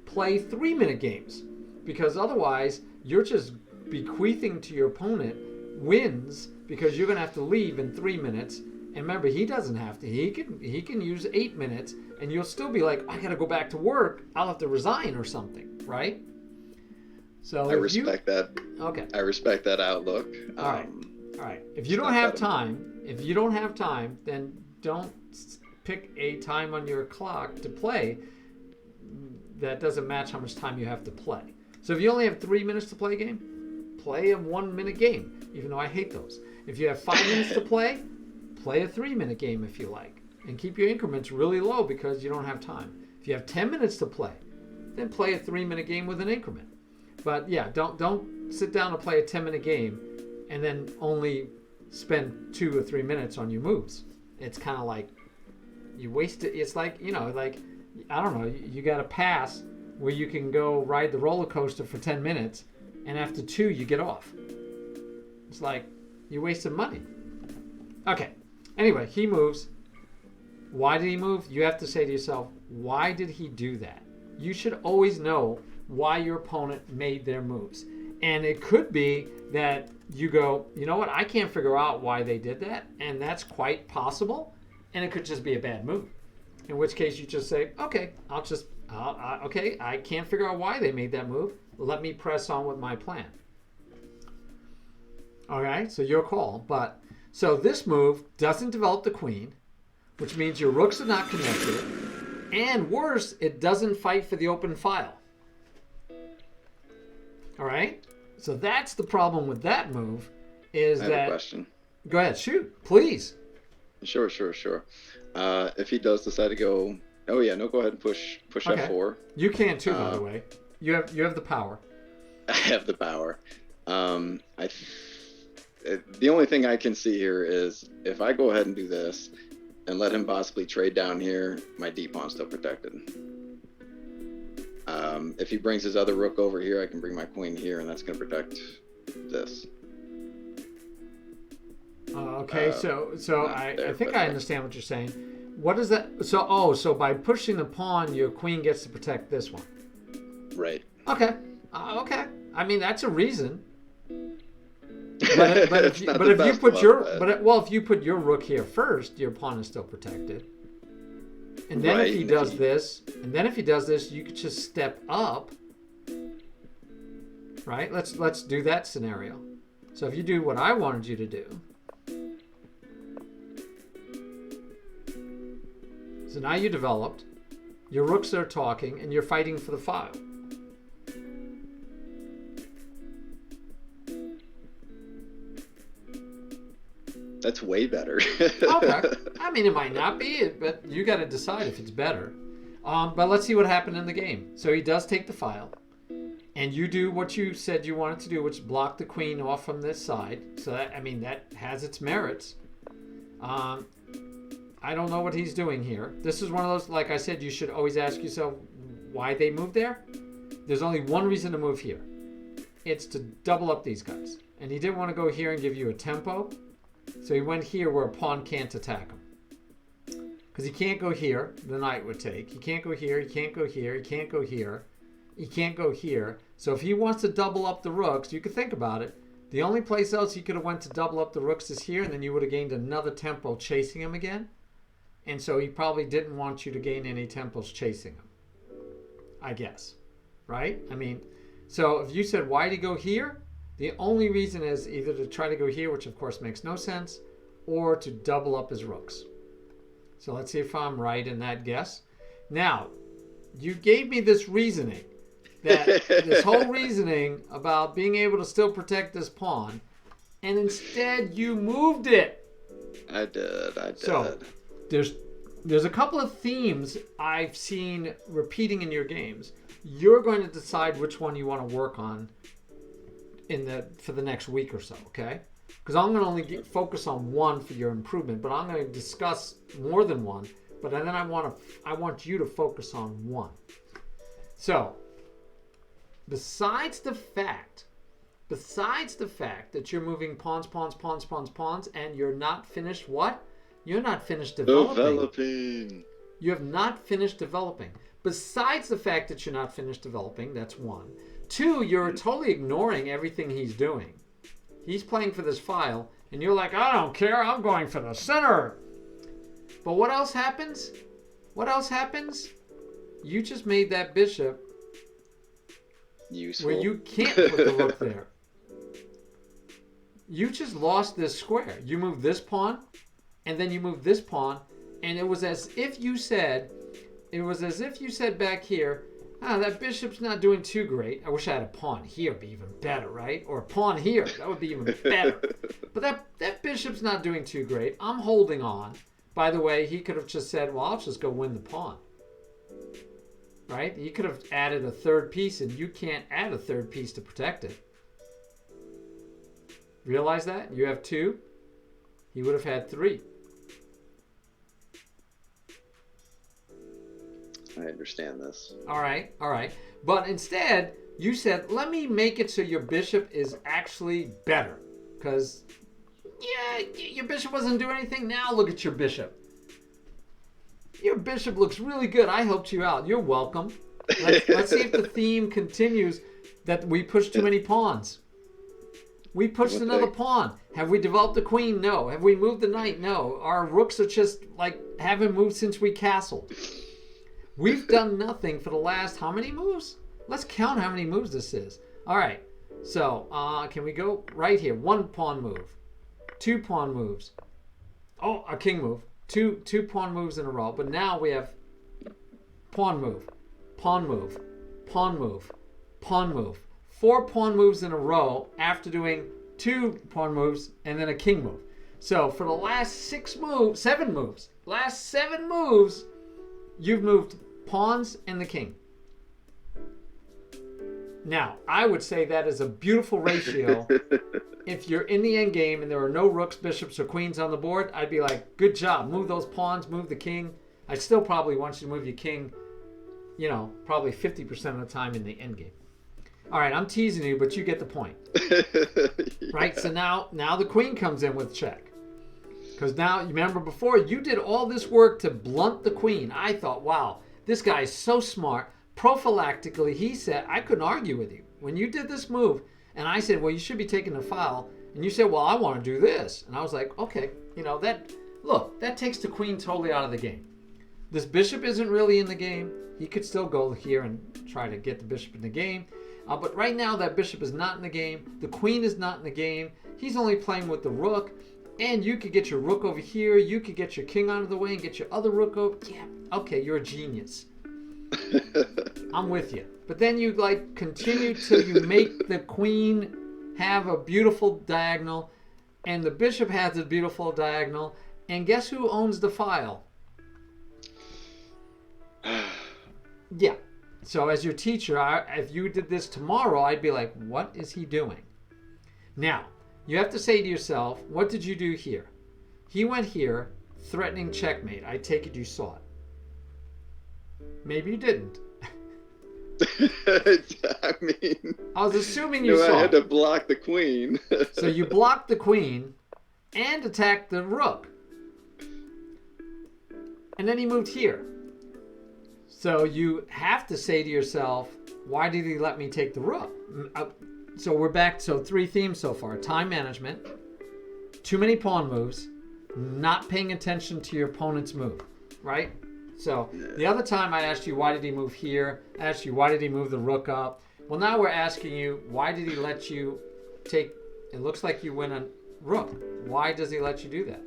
Play 3-minute games, because otherwise you're just bequeathing to your opponent wins because you're going to have to leave in 3 minutes. And remember, he doesn't have to. He can use 8 minutes, and you'll still be like, I got to go back to work. I'll have to resign or something, right? So I respect that. Okay. I respect that outlook. All right. If you don't have time, then don't pick a time on your clock to play that doesn't match how much time you have to play. So if you only have 3 minutes to play a game, play a 1-minute game, even though I hate those. If you have 5 minutes to play a 3-minute game if you like. And keep your increments really low because you don't have time. If you have 10 minutes to play, then play a 3-minute game with an increment. But yeah, don't sit down and play a 10-minute game and then only spend 2 or 3 minutes on your moves. It's kind of like you waste it. It's like, like, I don't know, you got a pass where you can go ride the roller coaster for 10 minutes and after 2 you get off. It's like you wasted money. Okay. Anyway, he moves. Why did he move? You have to say to yourself, why did he do that? You should always know why your opponent made their moves. And it could be that you go, you know what, I can't figure out why they did that. And that's quite possible. And it could just be a bad move. In which case you just say, okay, I can't figure out why they made that move. Let me press on with my plan. Okay, so your call. So this move doesn't develop the queen, which means your rooks are not connected. And worse, it doesn't fight for the open file. All right? So that's the problem with that move is I have that... a question. Go ahead, shoot, please. Sure. If he does decide to go... Oh, yeah, no, go ahead and push Okay. F4. You can too, by the way. You have the power. I have the power. The only thing I can see here is if I go ahead and do this and let him possibly trade down here, my D pawn's still protected. If he brings his other rook over here, I can bring my queen here, and that's going to protect this. Okay, so I think I understand what you're saying. What is that? So by pushing the pawn, your queen gets to protect this one. Right. Okay. Okay. I mean, that's a reason. But if you put your rook here first, your pawn is still protected. And then if he does this, you could just step up. Right? Let's do that scenario. So if you do what I wanted you to do. So now you developed, your rooks are talking, and you're fighting for the file. That's way better. Okay. I mean, it might not be, but you got to decide if it's better. But let's see what happened in the game. So he does take the file, and you do what you said you wanted to do, which is block the queen off from this side. So that has its merits. I don't know what he's doing here. This is one of those, like I said, you should always ask yourself why they moved there. There's only one reason to move here. It's to double up these guys. And he didn't want to go here and give you a tempo. So he went here where a pawn can't attack him. Because he can't go here, the knight would take. He can't go here, he can't go here, he can't go here. He can't go here. So if he wants to double up the rooks, you could think about it. The only place else he could have went to double up the rooks is here, and then you would have gained another tempo chasing him again. And so he probably didn't want you to gain any tempos chasing him, I guess. Right? I mean, so if you said, why did he go here? The only reason is either to try to go here, which of course makes no sense, or to double up his rooks. So let's see if I'm right in that guess. Now, you gave me this reasoning, this whole reasoning about being able to still protect this pawn, and instead you moved it. I did. So there's a couple of themes I've seen repeating in your games. You're going to decide which one you want to work on for the next week or so, okay? Because I'm going to only focus on one for your improvement, but I'm going to discuss more than one. but then I want you to focus on one. So, besides the fact that you're moving pawns, and you're not finished what? You're not finished developing. You have not finished developing. Besides the fact that you're not finished developing, that's one. Two, you're totally ignoring everything he's doing. He's playing for this file, and you're like, I don't care, I'm going for the center. But what else happens? You just made that bishop useful where you can't put the rook there. You just lost this square. You moved this pawn, and then you moved this pawn, and it was as if you said back here, that bishop's not doing too great. I wish I had a pawn here, it'd be even better, right? Or a pawn here, that would be even better. But that bishop's not doing too great. I'm holding on. By the way, he could have just said, well, I'll just go win the pawn. Right? He could have added a third piece, and you can't add a third piece to protect it. Realize that? You have 2. He would have had 3. I understand this. All right. But instead, you said, let me make it so your bishop is actually better. Because, your bishop wasn't doing anything. Now look at your bishop. Your bishop looks really good. I helped you out. You're welcome. Let's see if the theme continues that we pushed too many pawns. We pushed another pawn. Have we developed the queen? No. Have we moved the knight? No. Our rooks are just haven't moved since we castled. We've done nothing for the last how many moves? Let's count how many moves this is. All right. So can we go right here? 1 pawn move. 2 pawn moves. Oh, a king move. Two pawn moves in a row. But now we have pawn move, pawn move, pawn move, pawn move. 4 pawn moves in a row after doing 2 pawn moves and then a king move. So for the last 7 moves, you've moved pawns and the king. Now, I would say that is a beautiful ratio. If you're in the end game and there are no rooks, bishops, or queens on the board, I'd be like, good job. Move those pawns, move the king. I still probably want you to move your king, probably 50% of the time in the end game. All right, I'm teasing you, but you get the point. Yeah. Right? So now the queen comes in with check. Because now, you remember before, you did all this work to blunt the queen. I thought, wow, this guy is so smart. Prophylactically, he said, I couldn't argue with you. When you did this move, and I said, well, you should be taking the file. And you said, well, I want to do this. And I was like, okay, that takes the queen totally out of the game. This bishop isn't really in the game. He could still go here and try to get the bishop in the game. But right now, that bishop is not in the game. The queen is not in the game. He's only playing with the rook. And you could get your rook over here. You could get your king out of the way and get your other rook over. Yeah, okay, you're a genius. I'm with you. But then you continue till you make the queen have a beautiful diagonal and the bishop has a beautiful diagonal. And guess who owns the file? Yeah. So as your teacher, if you did this tomorrow, I'd be like, what is he doing? Now, you have to say to yourself, what did you do here? He went here, threatening checkmate. I take it you saw it. Maybe you didn't. I was assuming you saw it. I had to block the queen. So you blocked the queen and attacked the rook. And then he moved here. So you have to say to yourself, why did he let me take the rook? So we're back. So 3 themes so far. Time management, too many pawn moves, not paying attention to your opponent's move, right? So the other time I asked you, why did he move here? I asked you, why did he move the rook up? Well, now we're asking you, why did he let you take, it looks like you win a rook. Why does he let you do that?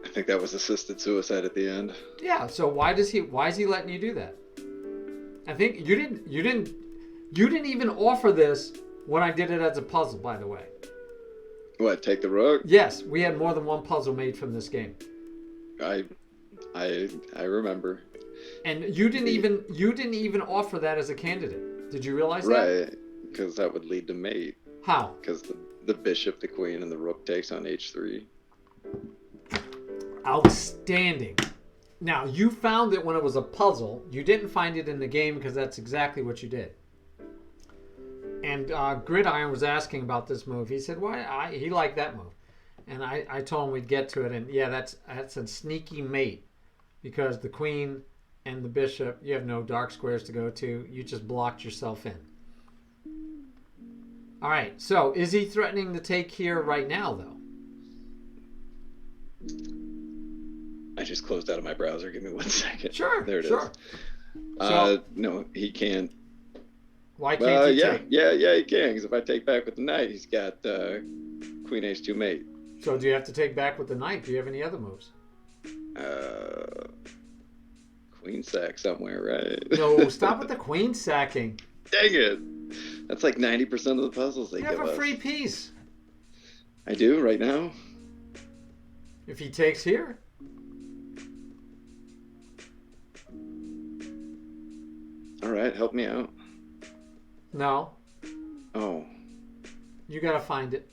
I think that was assisted suicide at the end. Yeah, so why is he letting you do that? I think you didn't even offer this when I did it as a puzzle, by the way. What, take the rook? Yes, we had more than one puzzle made from this game. I remember. And you didn't even offer that as a candidate. Did you realize that? Right, because that would lead to mate. How? Because the bishop, the queen, and the rook takes on h3. Outstanding. Now, you found it when it was a puzzle. You didn't find it in the game because that's exactly what you did. And Gridiron was asking about this move. He said, "Why?" He liked that move. And I told him we'd get to it. And yeah, that's a sneaky mate because the queen and the bishop, you have no dark squares to go to. You just blocked yourself in. All right. So is he threatening to take here right now, though? I just closed out of my browser. Give me 1 second. Sure. There it sure. is. No, he can't. Why can't he take? Yeah, he can. Because if I take back with the knight, he's got queen h2 mate. So do you have to take back with the knight? Do you have any other moves? Queen sack somewhere, right? No, stop with the queen sacking. Dang it. That's like 90% of the puzzles they give us. You have a free piece. I do, right now. If he takes here. All right, help me out. No. Oh. You got to find it.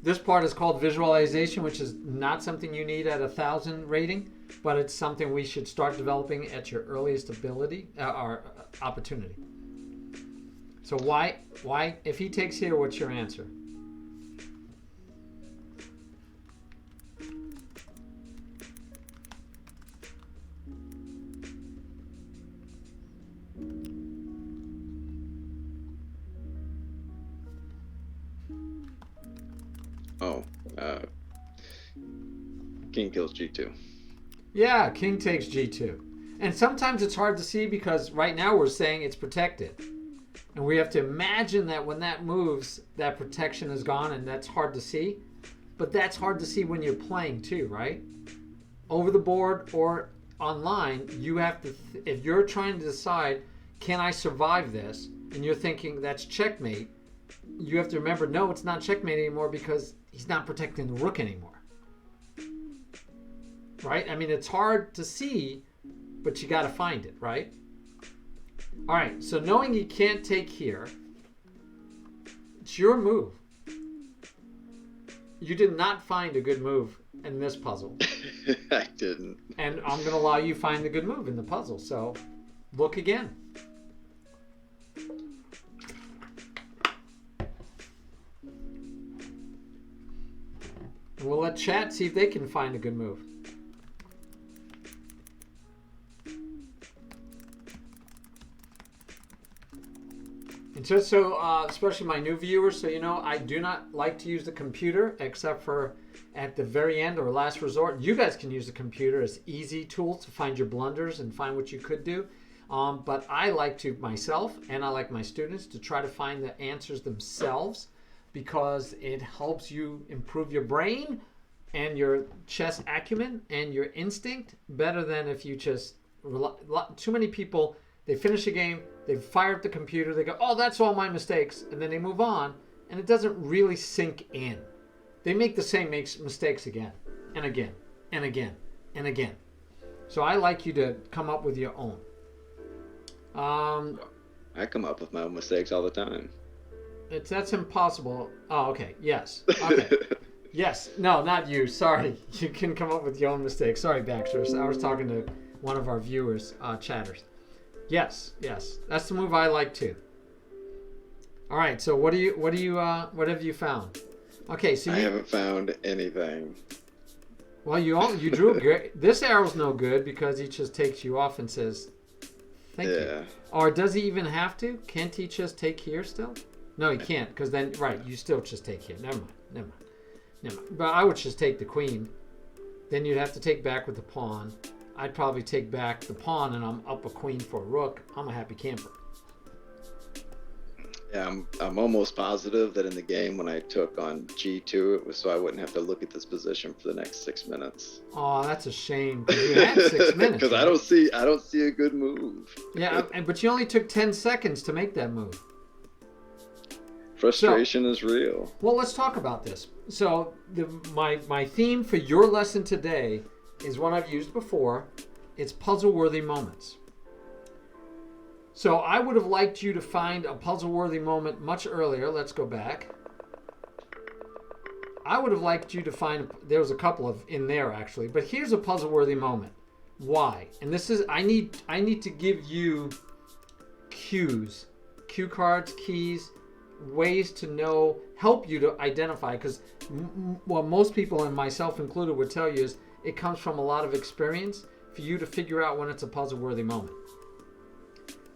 This part is called visualization, which is not something you need at 1,000 rating, but it's something we should start developing at your earliest ability or opportunity. So why, if he takes here, what's your answer? Oh, king kills g2. Yeah, king takes g2. And sometimes it's hard to see because right now we're saying it's protected. And we have to imagine that when that moves, that protection is gone, and that's hard to see. But that's hard to see when you're playing too, right? Over the board or online, you have to, if you're trying to decide, can I survive this? And you're thinking that's checkmate, you have to remember, no, it's not checkmate anymore because he's not protecting the rook anymore. Right? I mean, it's hard to see, but you got to find it, right? All right, so knowing you can't take here, it's your move. You did not find a good move in this puzzle. I didn't. And I'm going to allow you find the good move in the puzzle, so look again. And we'll let chat see if they can find a good move. And just so, especially my new viewers, so you know, I do not like to use the computer except for at the very end or last resort. You guys can use the computer as easy tools to find your blunders and find what you could do. But I like to myself, and I like my students, to try to find the answers themselves because it helps you improve your brain and your chess acumen and your instinct better than if you just too many people, they finish a game, they fire up the computer, they go, oh, that's all my mistakes, and then they move on, and it doesn't really sink in. They make the same mistakes again and again and again and again. So I like you to come up with your own. I come up with my own mistakes all the time. That's impossible. Oh, okay. Yes. Okay. Yes. No, not you. Sorry. You can come up with your own mistakes. Sorry, Baxterish. I was talking to one of our viewers, chatters. Yes. Yes. That's the move I like too. All right. So what have you found? Okay. So I haven't found anything. Well, you drew great. This arrow's no good because he just takes you off and says, "Thank you." Or does he even have to? Can't he just take here still? No, he can't, because then, right, you still just take here. Never mind. But I would just take the queen. Then you'd have to take back with the pawn. I'd probably take back the pawn, and I'm up a queen for a rook. I'm a happy camper. Yeah, I'm almost positive that in the game when I took on g2, it was so I wouldn't have to look at this position for the next 6 minutes. Oh, that's a shame. Because you had 6 minutes. Because right? I don't see a good move. Yeah, but you only took 10 seconds to make that move. Frustration is real. Well, let's talk about this. So my theme for your lesson today is one I've used before. It's puzzle-worthy moments. So I would have liked you to find a puzzle-worthy moment much earlier. Let's go back. I would have liked you to find, there was a couple of in there actually, but here's a puzzle-worthy moment. Why? And this is, I need to give you cues, cue cards, keys, ways to know, help you to identify, because what most people, and myself included, would tell you is it comes from a lot of experience for you to figure out when it's a puzzle-worthy moment.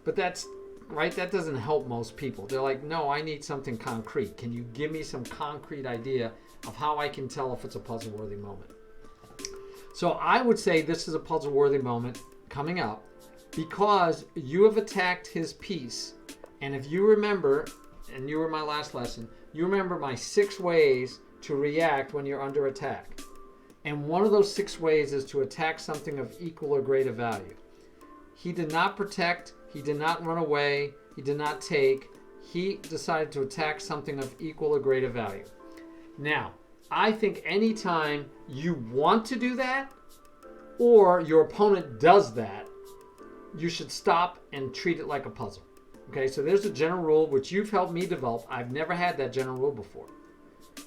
But that's, right, that doesn't help most people. They're like, no, I need something concrete. Can you give me some concrete idea of how I can tell if it's a puzzle-worthy moment? So I would say this is a puzzle-worthy moment coming up because you have attacked his piece. And if you remember, and you were my last lesson, you remember my 6 ways to react when you're under attack. And one of those 6 ways is to attack something of equal or greater value. He did not protect, he did not run away, he did not take, he decided to attack something of equal or greater value. Now, I think anytime you want to do that, or your opponent does that, you should stop and treat it like a puzzle. Okay, so there's a general rule which you've helped me develop. I've never had that general rule before.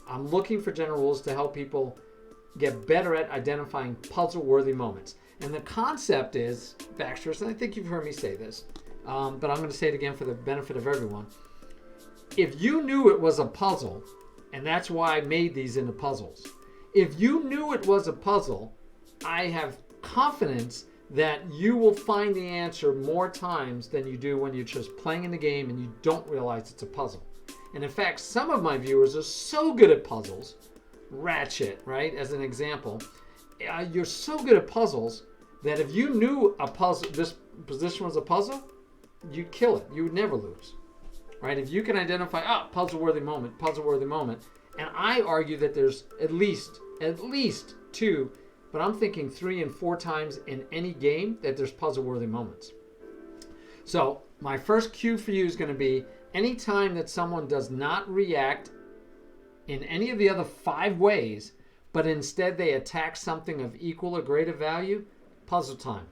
I'm looking for general rules to help people get better at identifying puzzle-worthy moments. And the concept is, Baxterish, and I think you've heard me say this, but I'm going to say it again for the benefit of everyone. If you knew it was a puzzle, and that's why I made these into puzzles, if you knew it was a puzzle, I have confidence that you will find the answer more times than you do when you're just playing in the game and you don't realize it's a puzzle. And in fact, some of my viewers are so good at puzzles, Ratchet, right, as an example, you're so good at puzzles that if you knew a puzzle, this position was a puzzle, you'd kill it. You would never lose, right? If you can identify, puzzle-worthy moment, and I argue that there's at least 2, but I'm thinking 3 and 4 times in any game that there's puzzle-worthy moments. So my first cue for you is going to be anytime that someone does not react in any of the other 5 ways, but instead they attack something of equal or greater value, puzzle time.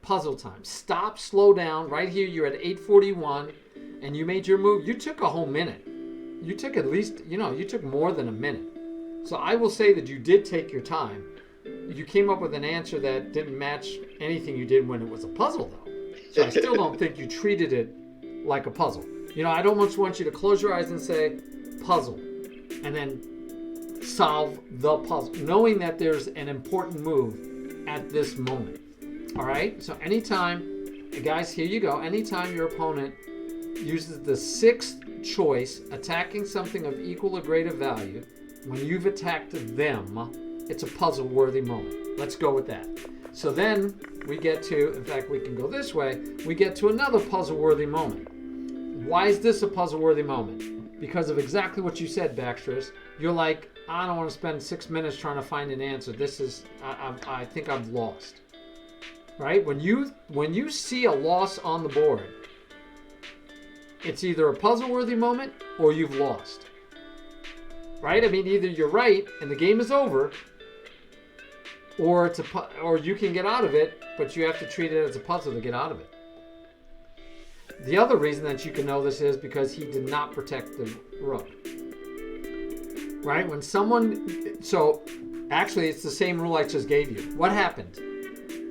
Puzzle time. Stop, slow down. Right here, you're at 8:41, and you made your move. You took a whole minute. You took at least, you took more than a minute. So I will say that you did take your time. You came up with an answer that didn't match anything you did when it was a puzzle, though. So I still don't think you treated it like a puzzle. I don't much want you to close your eyes and say, puzzle, and then solve the puzzle, knowing that there's an important move at this moment. All right? So anytime, guys, here you go. Anytime your opponent uses the 6th choice, attacking something of equal or greater value, when you've attacked them, it's a puzzle-worthy moment. Let's go with that. So then we get to, in fact, we can go this way, we get to another puzzle-worthy moment. Why is this a puzzle-worthy moment? Because of exactly what you said, Baxterish. You're like, I don't want to spend 6 minutes trying to find an answer. This is, I think I've lost. Right? When you see a loss on the board, it's either a puzzle-worthy moment or you've lost. Right? I mean, either you're right and the game is over, or or you can get out of it, but you have to treat it as a puzzle to get out of it. The other reason that you can know this is because he did not protect the rook. Right? When someone, so actually it's the same rule I just gave you. What happened?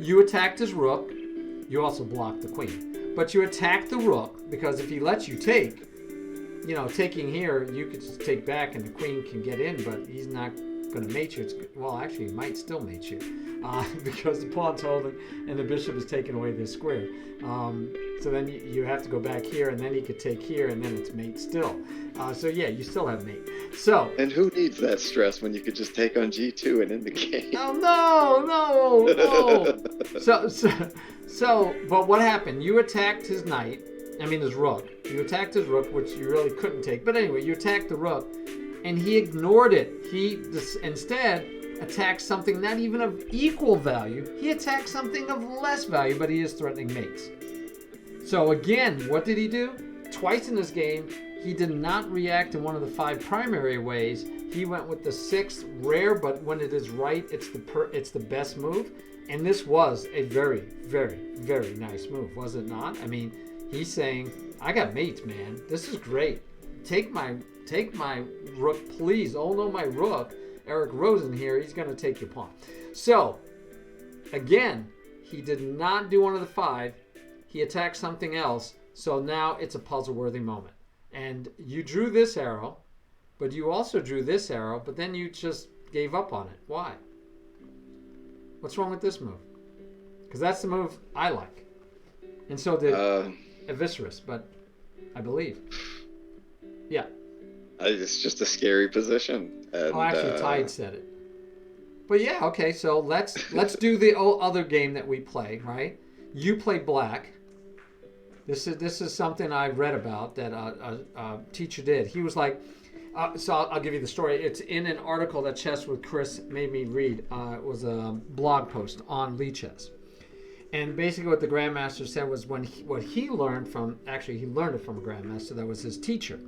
You attacked his rook. You also blocked the queen. But you attacked the rook because if he lets you take, taking here, you could just take back and the queen can get in, but he's not going to mate you. Well, actually, he might still mate you because the pawn's holding and the bishop is taking away this square. So then you have to go back here, and then he could take here, and then it's mate still. So yeah, you still have mate. So. And who needs that stress when you could just take on G2 and end the game? Oh no! So, but what happened? You attacked his knight. His rook. You attacked his rook, which you really couldn't take. But anyway, you attacked the rook, and he ignored it. He instead attacked something not even of equal value. He attacked something of less value, but he is threatening mates. So again, what did he do? Twice in this game, he did not react in one of the 5 primary ways. He went with the 6th rare, but when it is right, it's the best move. And this was a very, very, very nice move, was it not? He's saying, I got mates, man. This is great. Take my take my rook, please. Oh no, my rook. Eric Rosen here, he's going to take your pawn. So, again, he did not do one of the 5. He attacked something else. So now it's a puzzle-worthy moment. And you drew this arrow, but you also drew this arrow, but then you just gave up on it. Why? What's wrong with this move? Because that's the move I like. And so did Eviscerus, but I believe. Yeah. It's just a scary position. And, actually, Tide said it. But yeah, okay. So let's do the other game that we play. Right? You play black. This is something I read about that a teacher did. He was like, so I'll give you the story. It's in an article that Chess with Chris made me read. It was a blog post on liches. And basically what the Grandmaster said was what he learned from, actually he learned it from a Grandmaster that was his teacher.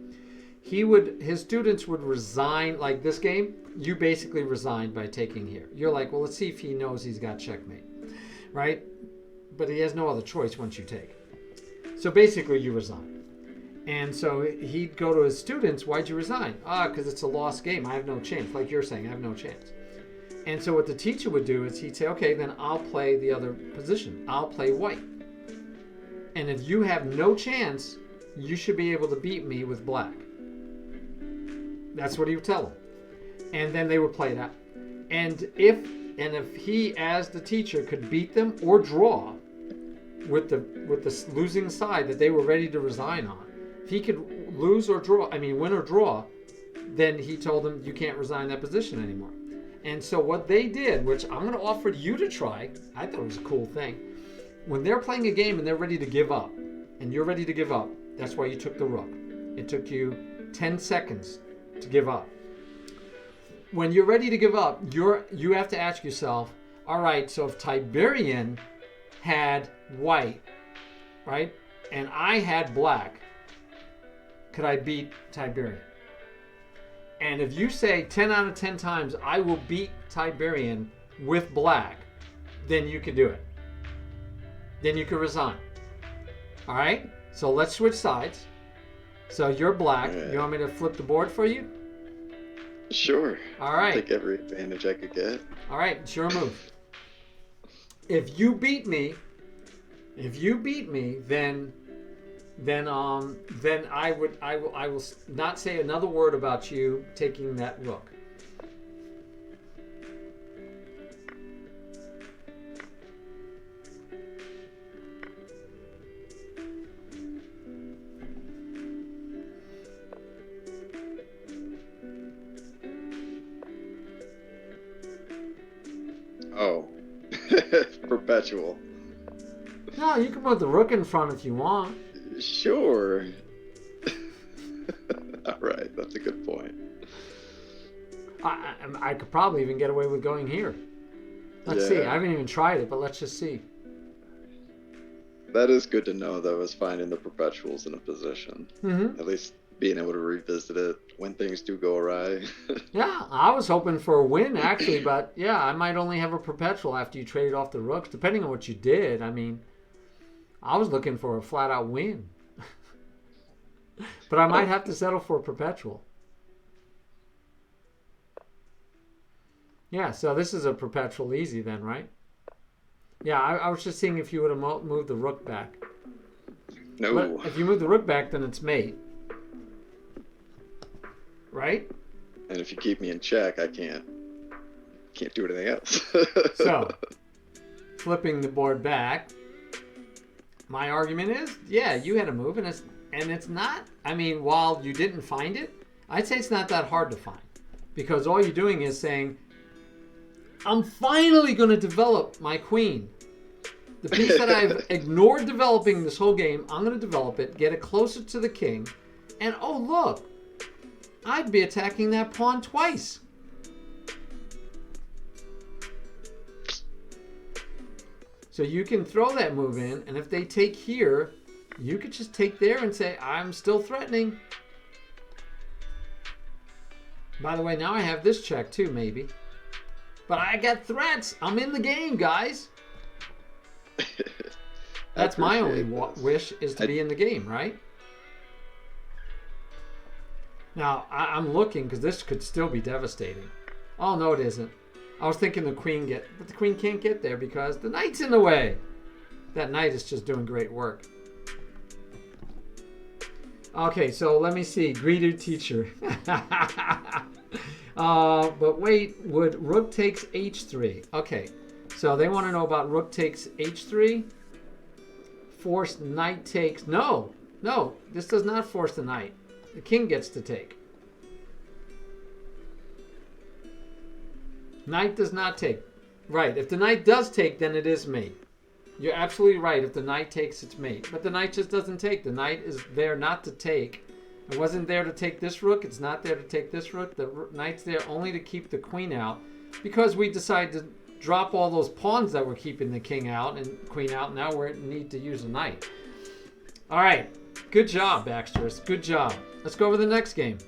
His students would resign, like this game, you basically resigned by taking here. You're like, well, let's see if he knows he's got checkmate, right? But he has no other choice once you take. So basically you resign. And so he'd go to his students, why'd you resign? Because it's a lost game, I have no chance. Like you're saying, I have no chance. And so what the teacher would do is he'd say, okay, then I'll play the other position. I'll play white. And if you have no chance, you should be able to beat me with black. That's what he would tell them. And then they would play that. And if he, as the teacher, could beat them or draw with the losing side that they were ready to resign on, if he could win or draw, then he told them you can't resign that position anymore. And so what they did, which I'm going to offer you to try, I thought it was a cool thing. When they're playing a game and they're ready to give up, and you're ready to give up, that's why you took the rook. It took you 10 seconds to give up. When you're ready to give up, you have to ask yourself, all right, so if Tiberian had white, right, and I had black, could I beat Tiberian? And if you say 10 out of 10 times, I will beat Tiberian with black, then you can do it. Then you can resign. All right? So let's switch sides. So you're black. You want me to flip the board for you? Sure. All right. Take every advantage I could get. All right. It's your move. If you beat me, then I will not say another word about you taking that rook. Oh. Perpetual. No, you can put the rook in front if you want. Sure. All right, that's a good point. I could probably even get away with going here. Let's see. I haven't even tried it, but let's just see. That is good to know, though, is finding the perpetuals in a position. Mm-hmm. At least being able to revisit it when things do go awry. Yeah, I was hoping for a win, actually, but yeah, I might only have a perpetual after you traded off the rooks, depending on what you did. I mean, I was looking for a flat-out win. But I might have to settle for a perpetual. Yeah, so this is a perpetual easy then, right? Yeah, I was just seeing if you would have moved the rook back. No. But if you move the rook back, then it's mate. Right? And if you keep me in check, I can't do anything else. So, flipping the board back, my argument is, yeah, you had a move, and it's not, I mean, while you didn't find it, I'd say it's not that hard to find. Because all you're doing is saying, I'm finally going to develop my queen. The piece that I've ignored developing this whole game, I'm going to develop it, get it closer to the king, and oh, look, I'd be attacking that pawn twice. So you can throw that move in, and if they take here, you could just take there and say, I'm still threatening. By the way, now I have this check too, maybe. But I got threats. I'm in the game, guys. That's my only wish, is to be in the game, right? Now, I'm looking because this could still be devastating. Oh, no, it isn't. I was thinking the queen but the queen can't get there because the knight's in the way. That knight is just doing great work. Okay, so let me see. Greeted teacher. But wait, would rook takes h3. Okay, so they want to know about rook takes h3. Forced knight takes... No, this does not force the knight. The king gets to take. Knight does not take. Right, if the knight does take, then it is mate. You're absolutely right. If the knight takes, it's mate. But the knight just doesn't take. The knight is there not to take. It wasn't there to take this rook. It's not there to take this rook. The knight's there only to keep the queen out because we decided to drop all those pawns that were keeping the king out and queen out. Now we need to use a knight. All right. Good job, Baxterish. Good job. Let's go over the next game.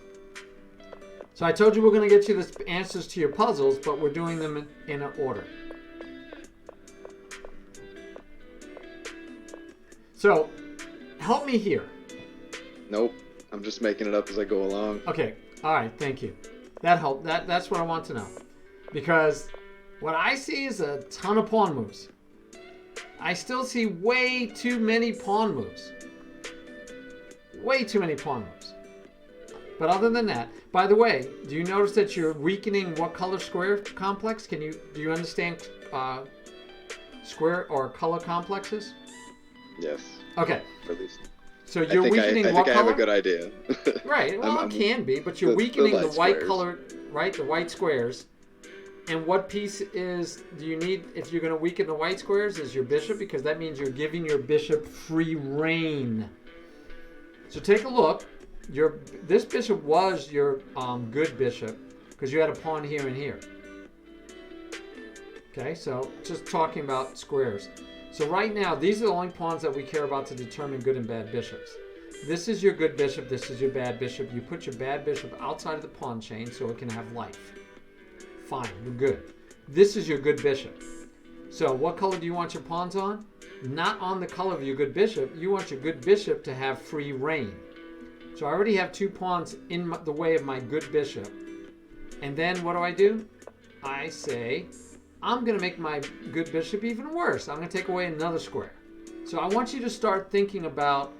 So I told you we're going to get you the answers to your puzzles, but we're doing them in an order. So, help me here. Nope. I'm just making it up as I go along. Okay. All right. Thank you. That helped. That's what I want to know. Because what I see is a ton of pawn moves. I still see way too many pawn moves. Way too many pawn moves. But other than that, by the way, do you notice that you're weakening what color square complex? Do you understand square or color complexes? Yes. Okay. At least. So you're weakening what color? I have a good idea. Right. Well, it can be, but you're weakening the white color, right? The white squares. And what piece do you need if you're going to weaken the white squares is your bishop, because that means you're giving your bishop free reign. So take a look. This bishop was your good bishop because you had a pawn here and here. Okay, so just talking about squares. So right now, these are the only pawns that we care about to determine good and bad bishops. This is your good bishop. This is your bad bishop. You put your bad bishop outside of the pawn chain so it can have life. Fine, we're good. This is your good bishop. So what color do you want your pawns on? Not on the color of your good bishop. You want your good bishop to have free reign. So I already have two pawns in the way of my good bishop. And then what do? I say, I'm going to make my good bishop even worse. I'm going to take away another square. So I want you to start thinking about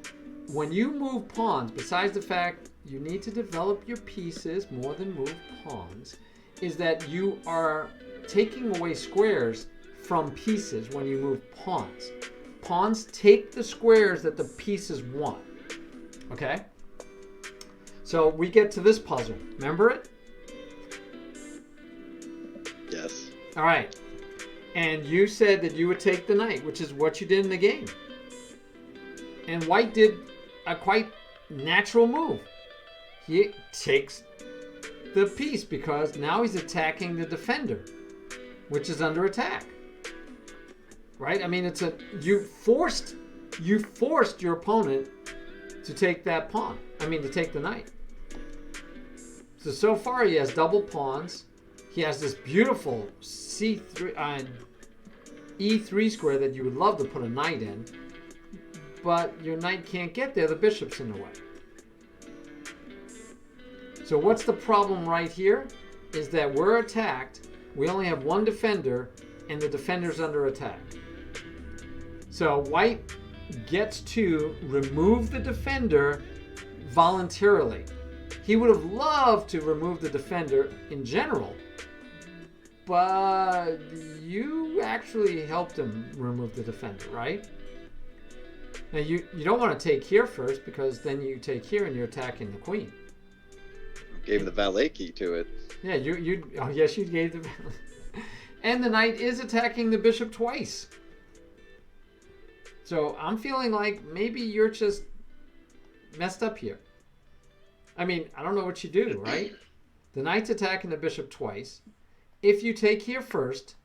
when you move pawns, besides the fact you need to develop your pieces more than move pawns, is that you are taking away squares from pieces when you move pawns. Pawns take the squares that the pieces want. Okay? So we get to this puzzle. Remember it? Yes. All right. And you said that you would take the knight, which is what you did in the game. And white did a quite natural move. He takes the piece because now he's attacking the defender, which is under attack. Right? I mean, you forced your opponent to take that pawn. To take the knight. So far he has double pawns. He has this beautiful C3 E3 square that you would love to put a knight in, but your knight can't get there. The bishop's in the way. So what's the problem right here? Is that we're attacked. We only have one defender, and the defender's under attack. So white gets to remove the defender voluntarily. He would have loved to remove the defender in general, but you actually helped him remove the defender, right? Now you don't want to take here first because then you take here and you're attacking the queen. Gave him the valet key to it. Yeah, oh yes, you gave the valet. And the knight is attacking the bishop twice. So I'm feeling like maybe you're just messed up here. I don't know what you do, right? The knight's attacking the bishop twice. If you take here first,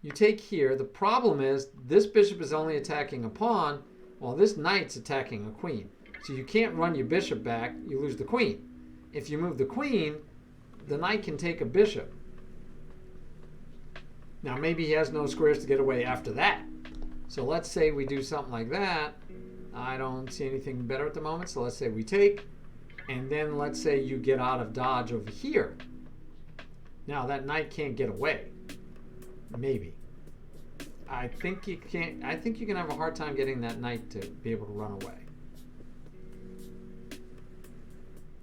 you take here. The problem is this bishop is only attacking a pawn, while this knight's attacking a queen. So you can't run your bishop back. You lose the queen. If you move the queen, the knight can take a bishop. Now maybe he has no squares to get away after that. So let's say we do something like that. I don't see anything better at the moment, so let's say we take. and then let's say you get out of dodge over here. Now that knight can't get away. Maybe. I think you can't. I think you can have a hard time getting that knight to be able to run away.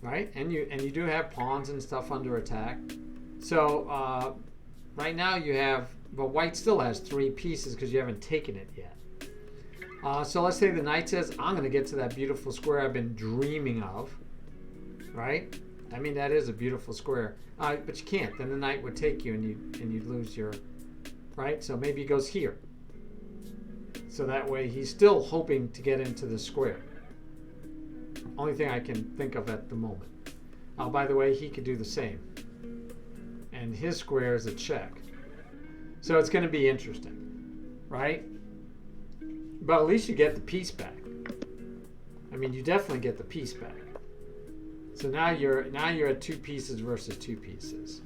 Right? And you do have pawns and stuff under attack. So right now you have, but white still has 3 pieces because you haven't taken it yet. So let's say the knight says, I'm going to get to that beautiful square I've been dreaming of. Right? I mean, that is a beautiful square. But you can't. Then the knight would take you and you'd lose your... Right? So maybe he goes here. So that way he's still hoping to get into the square. Only thing I can think of at the moment. By the way, he could do the same. And his square is a check. So it's going to be interesting. Right? But at least you get the piece back. I mean, you definitely get the piece back. So now you're at 2 pieces versus 2 pieces.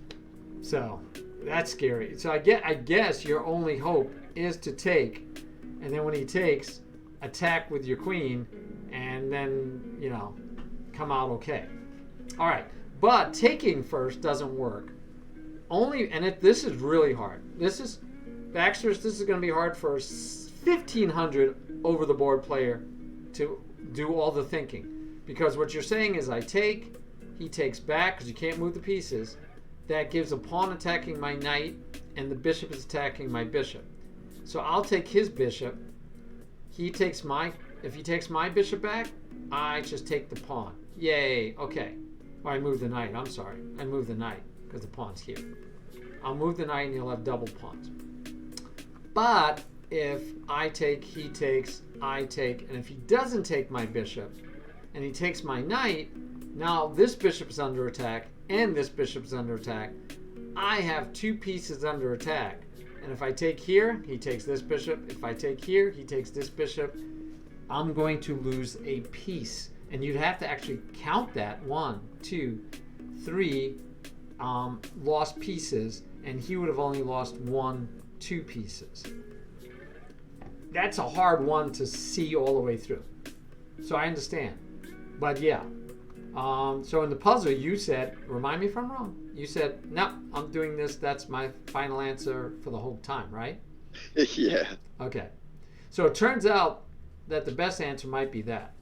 So that's scary. So I guess your only hope is to take, and then when he takes, attack with your queen, and then, you know, come out okay. All right, but taking first doesn't work. This is really hard. This is Baxterish. This is going to be hard for a 1500 over the board player to do all the thinking, because what you're saying is I take, he takes back because you can't move the pieces. That gives a pawn attacking my knight, and the bishop is attacking my bishop. So I'll take his bishop. If he takes my bishop back, I just take the pawn. Yay, okay. Or I move the knight, I'm sorry. I move the knight because the pawn's here. I'll move the knight and he'll have double pawns. But if I take, he takes, I take, and if he doesn't take my bishop, and he takes my knight, now this bishop is under attack, and this bishop is under attack. I have 2 pieces under attack. And if I take here, he takes this bishop. If I take here, he takes this bishop. I'm going to lose a piece. And you'd have to actually count that. 1, 2, 3 lost pieces. And he would have only lost 1, 2 pieces. That's a hard one to see all the way through. So I understand. But yeah. So in the puzzle, you said, remind me if I'm wrong. You said, no, I'm doing this. That's my final answer for the whole time, right? Yeah. Okay. So it turns out that the best answer might be that.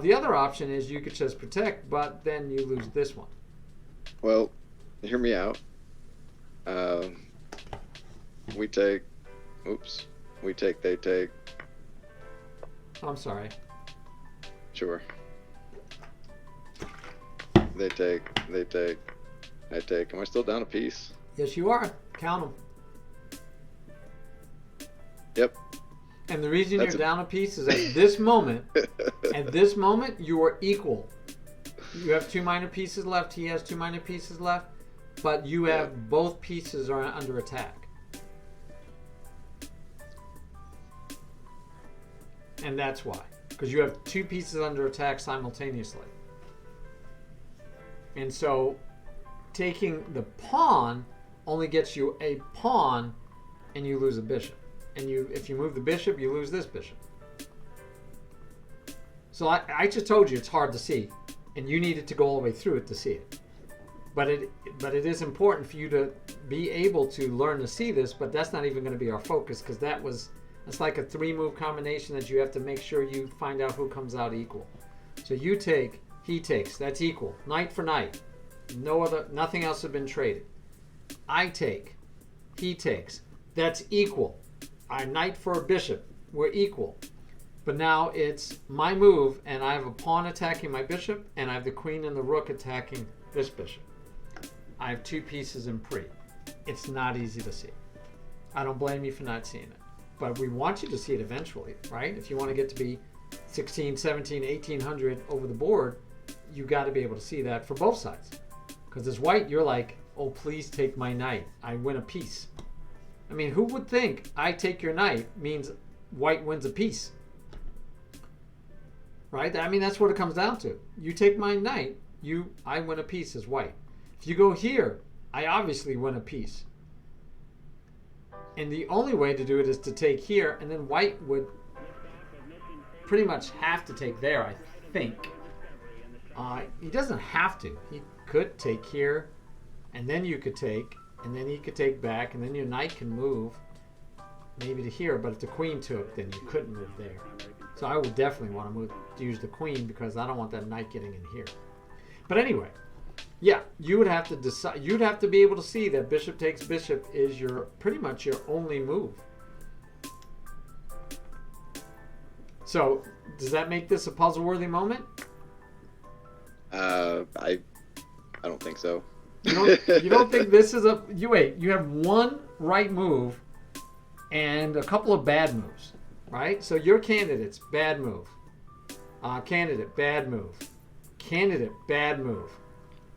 The other option is you could just protect, but then you lose this one. Well, hear me out. We take, they take. I'm sorry. Sure. They take, I take. Am I still down a piece? Yes, you are. Count them. Yep. And the reason you're down a piece is at this moment, you are equal. You have 2 minor pieces left. He has 2 minor pieces left. But you have both pieces are under attack. And that's why. Because you have 2 pieces under attack simultaneously. And so taking the pawn only gets you a pawn and you lose a bishop. And if you move the bishop, you lose this bishop. So I just told you it's hard to see. And you needed to go all the way through it to see it. But it is important for you to be able to learn to see this, but that's not even going to be our focus because it's like a 3-move combination that you have to make sure you find out who comes out equal. So you take, he takes, that's equal. Knight for knight. Nothing else has been traded. I take, he takes, that's equal. I knight for a bishop, we're equal. But now it's my move and I have a pawn attacking my bishop and I have the queen and the rook attacking this bishop. I have 2 pieces in pre. It's not easy to see. I don't blame you for not seeing it. But we want you to see it eventually, right? If you want to get to be 16, 17, 1800 over the board, you got to be able to see that for both sides. Because as white, you're like, oh, please take my knight. I win a piece. I mean, who would think I take your knight means white wins a piece? Right? I mean, that's what it comes down to. You take my knight, I win a piece as white. If you go here, I obviously win a piece. And the only way to do it is to take here, and then white would pretty much have to take there, I think. He doesn't have to. He could take here, and then you could take, and then he could take back, and then your knight can move maybe to here, but if the queen took, then you couldn't move there. So I would definitely want to use the queen because I don't want that knight getting in here. But anyway, yeah, you would have to decide. You'd have to be able to see that bishop takes bishop is pretty much your only move. So does that make this a puzzle-worthy moment? I don't think so. You don't think this is a... You have one right move and a couple of bad moves, right? So your candidate's bad move. Candidate, bad move. Candidate, bad move.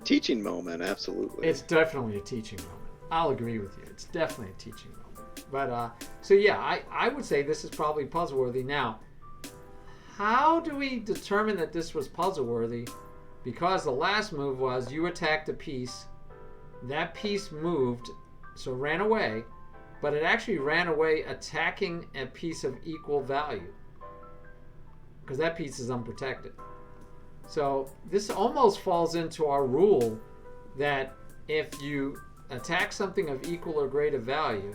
Teaching moment, absolutely. It's definitely a teaching moment. I'll agree with you. It's definitely a teaching moment. But, so yeah, I would say this is probably puzzle-worthy. Now, how do we determine that this was puzzle-worthy? Because the last move was you attacked a piece, that piece moved, so ran away, but it actually ran away attacking a piece of equal value because that piece is unprotected. So this almost falls into our rule that if you attack something of equal or greater value,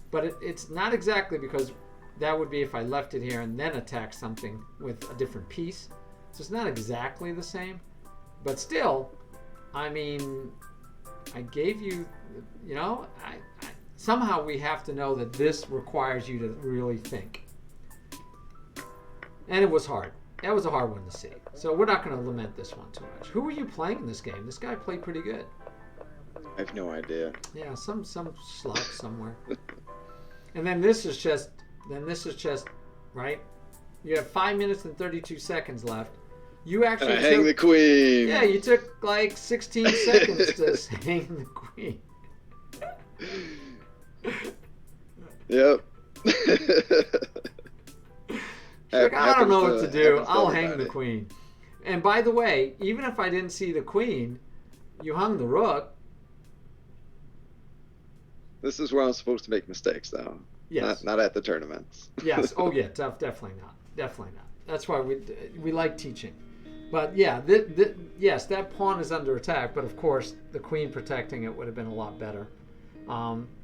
but it's not exactly because that would be if I left it here and then attacked something with a different piece. So it's not exactly the same. But still, I mean, I gave you, somehow we have to know that this requires you to really think. And it was hard. That was a hard one to see. So we're not going to lament this one too much. Who were you playing in this game? This guy played pretty good. I have no idea. Yeah, some schlock somewhere. And then this is just, right? You have 5 minutes and 32 seconds left. You actually hang the queen. Yeah, you took like 16 seconds to hang the queen. Yep. Like, I don't know what to do. I'll hang the queen. And by the way, even if I didn't see the queen, you hung the rook. This is where I'm supposed to make mistakes, though. Yes. Not at the tournaments. Yes. Oh, yeah. Definitely not. Definitely not. That's why we like teaching. But yeah, yes, that pawn is under attack. But of course, the queen protecting it would have been a lot better.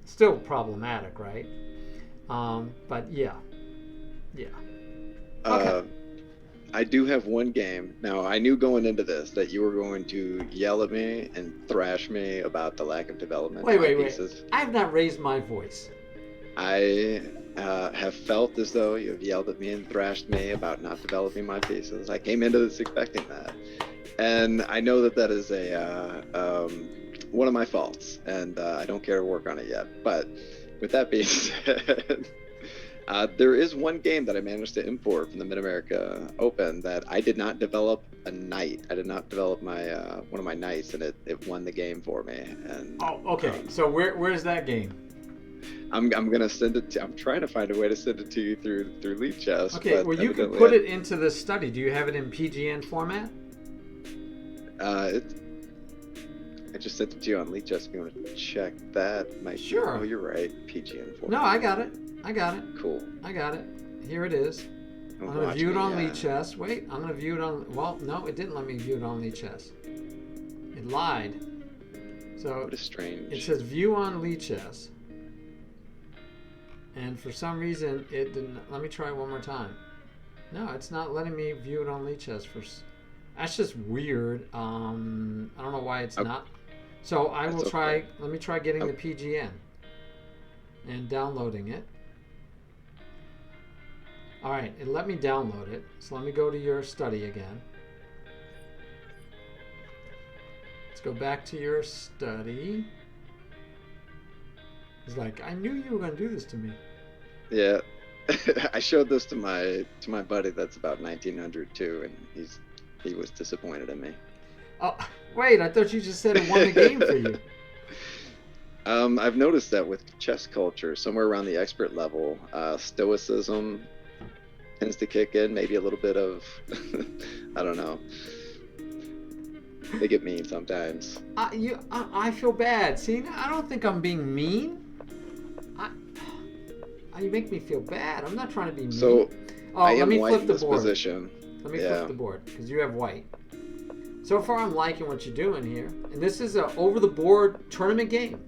Still problematic, right? But yeah. Okay. I do have one game. Now, I knew going into this that you were going to yell at me and thrash me about the lack of development. Wait. I have not raised my voice. I have felt as though you have yelled at me and thrashed me about not developing my pieces. I came into this expecting that. And I know that is one of my faults, and I don't care to work on it yet. But with that being said, there is one game that I managed to import from the Mid-America Open that I did not develop a knight. I did not develop my one of my knights, and it won the game for me. And okay. So where's that game? I'm gonna send it to. I'm trying to find a way to send it to you through liches. Okay. Well, you can put it into this study. Do you have it in PGN format? I just sent it to you on liches. If you want to check that, sure. Oh, you're right. PGN format. No, I got it. Cool. I got it. Here it is. I'm going to view it on liches. Wait, I'm going to view it on... Well, no, it didn't let me view it on liches. It lied. So what is strange. It says view on liches. And for some reason, it didn't... Let me try one more time. No, it's not letting me view it on liches. That's just weird. I don't know why it's not. So I will try... Okay. Let me try getting the PGN and downloading it. All right, it let me download it. So let me go to your study again. Let's go back to your study. It's like, I knew you were going to do this to me. Yeah. I showed this to my buddy that's about 1900 too, and he was disappointed in me. Oh, wait, I thought you just said it won the game for you. I've noticed that with chess culture, somewhere around the expert level, stoicism tends to kick in, maybe a little bit of, I don't know. They get mean sometimes. I feel bad. See, I don't think I'm being mean. You make me feel bad. I'm not trying to be mean. So, let me flip the board. Position. Let me flip the board, because you have white. So far, I'm liking what you're doing here. And this is a over-the-board tournament game.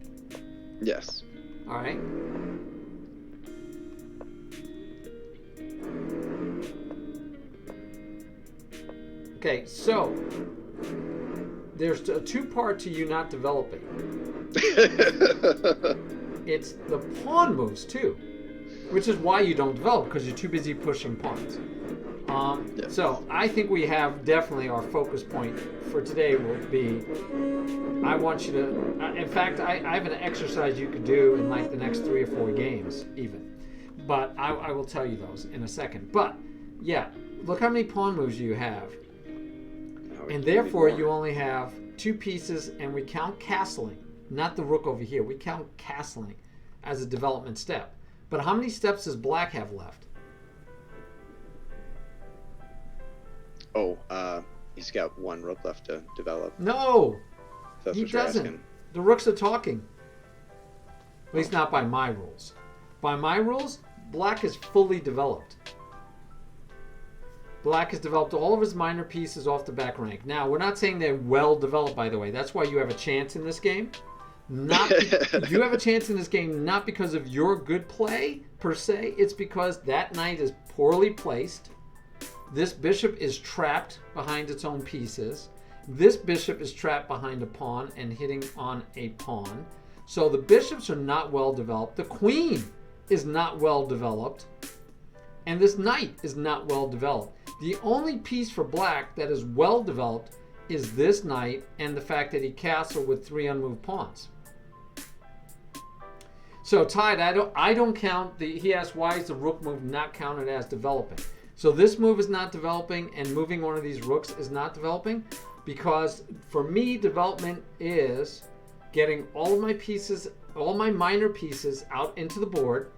Yes. All right. Okay, so there's a two-part to you not developing. It's the pawn moves too, which is why you don't develop, because you're too busy pushing pawns. Yes. So I think we have definitely our focus point for today will be, I want you to, in fact, I have an exercise you could do in like the next 3 or 4 games even, but I will tell you those in a second. But yeah, look how many pawn moves you have. And therefore you only have 2 pieces, and we count castling, not the rook over here. We count castling as a development step. But how many steps does black have left? Oh, he's got 1 rook left to develop. No, That's he what you're doesn't. asking. The rooks are talking. At least not by my rules. By my rules, black is fully developed. Black has developed all of his minor pieces off the back rank. Now, we're not saying they're well developed, by the way. That's why you have a chance in this game. You have a chance in this game not because of your good play, per se. It's because that knight is poorly placed. This bishop is trapped behind its own pieces. This bishop is trapped behind a pawn and hitting on a pawn. So the bishops are not well developed. The queen is not well developed. And this knight is not well developed. The only piece for black that is well developed is this knight and the fact that he castled with 3 unmoved pawns. So Tide, I don't count the, he asked why is the rook move not counted as developing? So this move is not developing, and moving one of these rooks is not developing, because for me development is getting all of my pieces, all my minor pieces out into the board,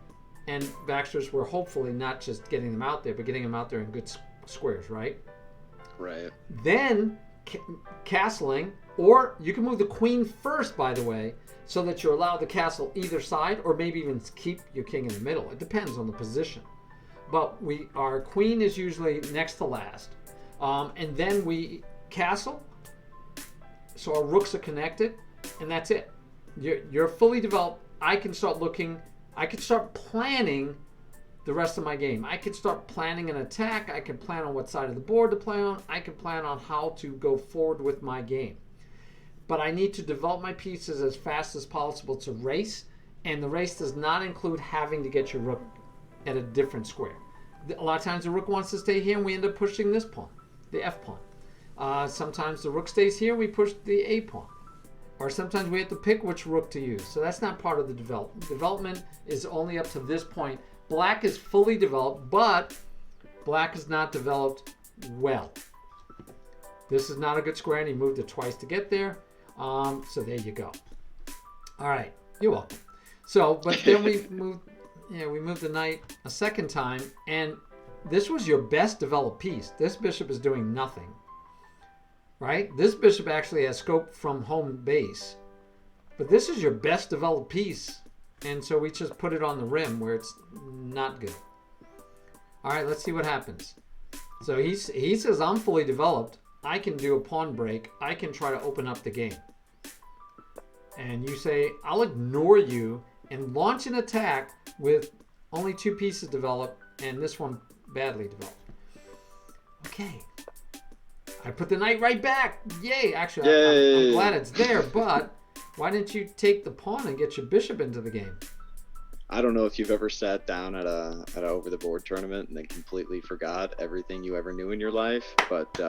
and Baxterish were hopefully not just getting them out there, but getting them out there in good squares, right? Right. Then castling, or you can move the queen first, by the way, so that you're allowed to castle either side, or maybe even keep your king in the middle. It depends on the position. But our queen is usually next to last. And then we castle, so our rooks are connected, and that's it. You're fully developed. I can start planning the rest of my game. I can start planning an attack. I can plan on what side of the board to play on. I can plan on how to go forward with my game. But I need to develop my pieces as fast as possible to race, and the race does not include having to get your rook at a different square. A lot of times the rook wants to stay here, and we end up pushing this pawn, the F pawn. Sometimes the rook stays here, we push the A pawn. Or sometimes we have to pick which rook to use. So that's not part of the development. Development is only up to this point. Black is fully developed, but black is not developed well. This is not a good square, and he moved it twice to get there. So there you go. All right, you're welcome. So, but then we moved the knight a second time, and this was your best developed piece. This bishop is doing nothing, right? This bishop actually has scope from home base, but this is your best developed piece, and so we just put it on the rim where it's not good. All right, let's see what happens. So he says, I'm fully developed. I can do a pawn break. I can try to open up the game. And you say, I'll ignore you and launch an attack with only 2 pieces developed, and this one badly developed. Okay. I put the knight right back. Yay. Actually, I'm glad it's there, but why didn't you take the pawn and get your bishop into the game? I don't know if you've ever sat down at an over the board tournament and then completely forgot everything you ever knew in your life, but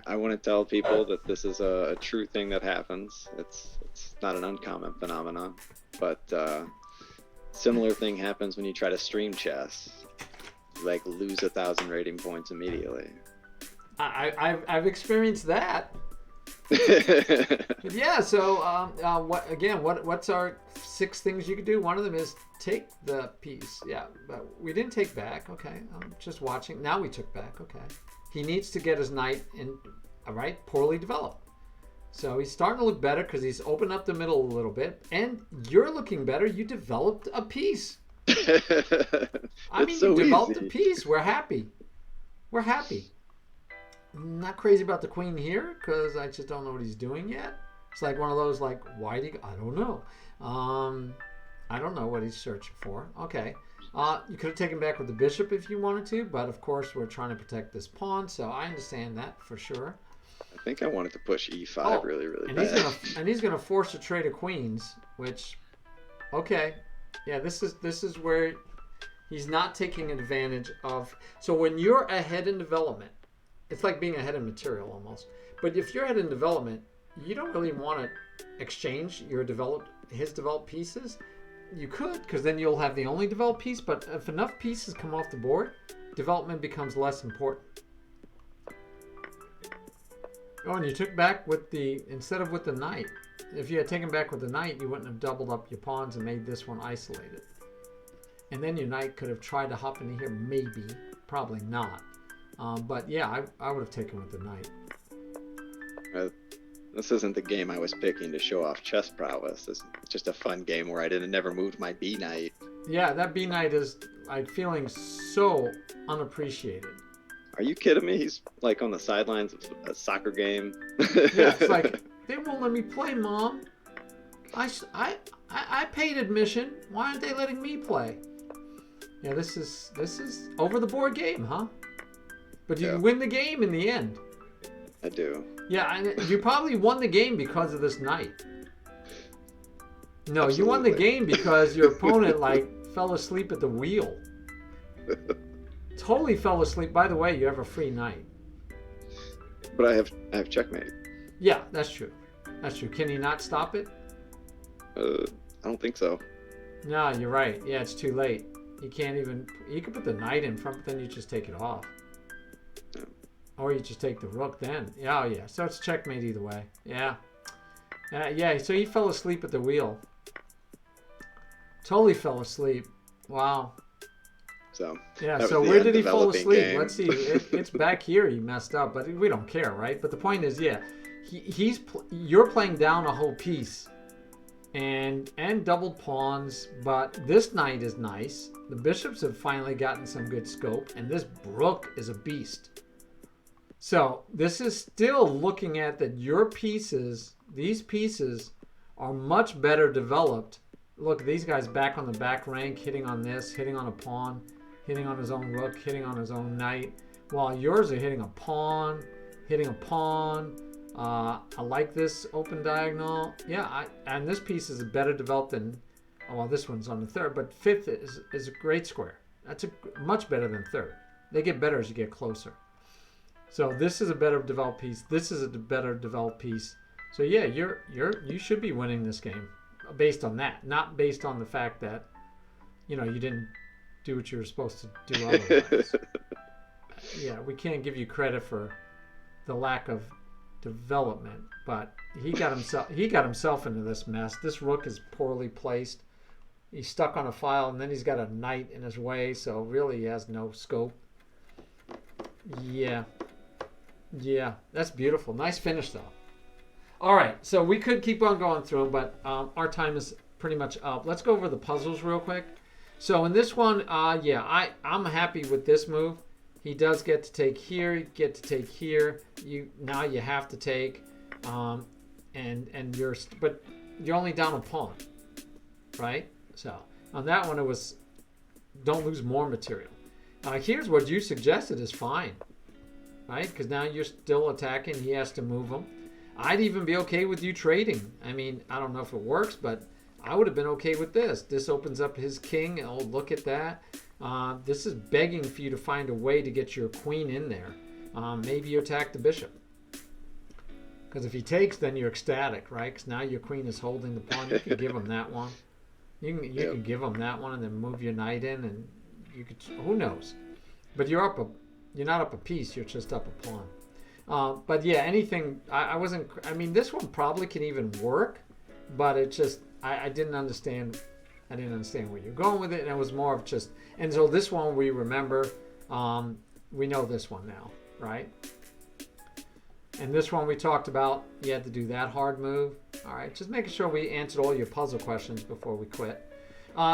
I want to tell people that this is a true thing that happens. It's not an uncommon phenomenon, but similar thing happens when you try to stream chess. You, like, lose 1,000 rating points immediately. I've experienced that. But yeah, so what's our 6 things you could do? One of them is take the piece. Yeah, but we didn't take back. Okay, I'm just watching. Now we took back. Okay, he needs to get his knight in. All right, poorly developed. So he's starting to look better because he's opened up the middle a little bit, and you're looking better. You developed a piece. I mean, you developed a piece. We're happy. We're happy. Not crazy about the queen here because I just don't know what he's doing yet. It's like one of those like, why do you, I don't know. I don't know what he's searching for. Okay. You could have taken back with the bishop if you wanted to, but of course we're trying to protect this pawn, so I understand that for sure. I think I wanted to push e5 really, really and bad. He's gonna force a trade of queens, which, okay, yeah, this is where he's not taking advantage of. So when you're ahead in development, it's like being ahead in material almost. But if you're ahead in development, you don't really want to exchange his developed pieces. You could, because then you'll have the only developed piece. But if enough pieces come off the board, development becomes less important. Oh, and you took back with instead of with the knight. If you had taken back with the knight, you wouldn't have doubled up your pawns and made this one isolated. And then your knight could have tried to hop into here, maybe, probably not. But yeah, I would have taken with the knight. This isn't the game I was picking to show off chess prowess. It's just a fun game where I never moved my b knight. Yeah, that b knight is feeling so unappreciated. Are you kidding me? He's like on the sidelines of a soccer game. Yeah, it's like, they won't let me play, Mom. I paid admission. Why aren't they letting me play? Yeah, this is over the board game, huh? But you win the game in the end. I do. Yeah, and you probably won the game because of this knight. No, Absolutely. You won the game because your opponent fell asleep at the wheel. Totally fell asleep. By the way, you have a free knight. But I have checkmate. Yeah, that's true. That's true. Can he not stop it? I don't think so. No, you're right. Yeah, it's too late. You can't even. You could put the knight in front, but then you just take it off. Yeah. Or you just take the rook then. Yeah, oh yeah. So it's checkmate either way. Yeah. Yeah, so he fell asleep at the wheel. Totally fell asleep. Wow. So yeah, so where did he fall asleep? Game. Let's see. It's back here he messed up, but we don't care, right? But the point is, yeah, you're playing down a whole piece and doubled pawns, but this knight is nice. The bishops have finally gotten some good scope, and this rook is a beast. So this is still looking at that your pieces, these pieces are much better developed. Look, these guys back on the back rank, hitting on this, hitting on a pawn, hitting on his own rook, hitting on his own knight, while yours are hitting a pawn, hitting a pawn. I like this open diagonal. Yeah, and this piece is better developed than, well, this one's on the third, but fifth is a great square. That's much better than third. They get better as you get closer. So this is a better developed piece. This is a better developed piece. So yeah, you should be winning this game based on that, not based on the fact that you didn't do what you were supposed to do otherwise. Yeah, we can't give you credit for the lack of development, but he got himself into this mess. This rook is poorly placed. He's stuck on a file, and then he's got a knight in his way, so really he has no scope. Yeah, that's beautiful. Nice finish though. All right, so we could keep on going through them, but our time is pretty much up. Let's go over the puzzles real quick. So in this one, I'm happy with this move. He does get to take here. You get to take here. Now you have to take, and you're only down a pawn, right? So on that one, it was don't lose more material. Here's what you suggested is fine, right? Because now you're still attacking. He has to move them. I'd even be okay with you trading. I mean, I don't know if it works, but I would have been okay with this. This opens up his king. Oh, look at that. This is begging for you to find a way to get your queen in there. Maybe you attack the bishop. Because if he takes, then you're ecstatic, right? Because now your queen is holding the pawn. You can give him that one. You can give him that one and then move your knight in, and you could. Who knows? But you're not up a piece. You're just up a pawn. But yeah, anything. I wasn't. I mean, this one probably can even work, but it just. I didn't understand. I didn't understand where you're going with it, and it was more of just. And so this one we remember. We know this one now, right? And this one we talked about. You had to do that hard move. All right, just making sure we answered all your puzzle questions before we quit.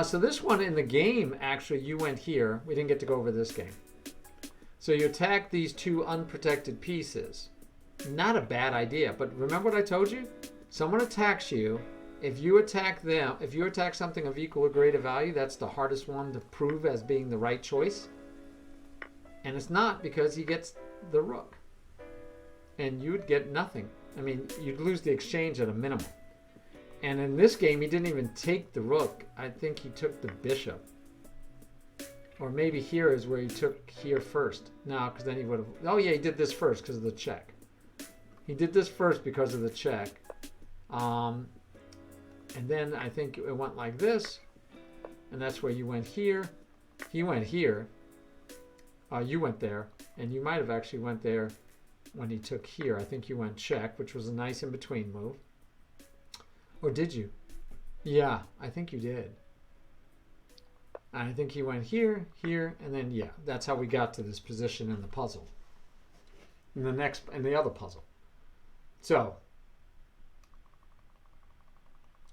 So this one in the game, actually, you went here. We didn't get to go over this game. So you attack these two unprotected pieces. Not a bad idea, but remember what I told you? Someone attacks you. If you attack them, if you attack something of equal or greater value, that's the hardest one to prove as being the right choice. And it's not, because he gets the rook. And you'd get nothing. I mean, you'd lose the exchange at a minimum. And in this game, he didn't even take the rook. I think he took the bishop. Or maybe here is where he took here first. No, because then he would have... Oh, yeah, he did this first because of the check. He did this first because of the check. And then I think it went like this. And that's where you went here. He went here. You went there. And you might have actually went there when he took here. I think you went check, which was a nice in-between move. Or did you? Yeah, I think you did. And I think he went here, here, and then, yeah, that's how we got to this position in the puzzle. In the other puzzle. So,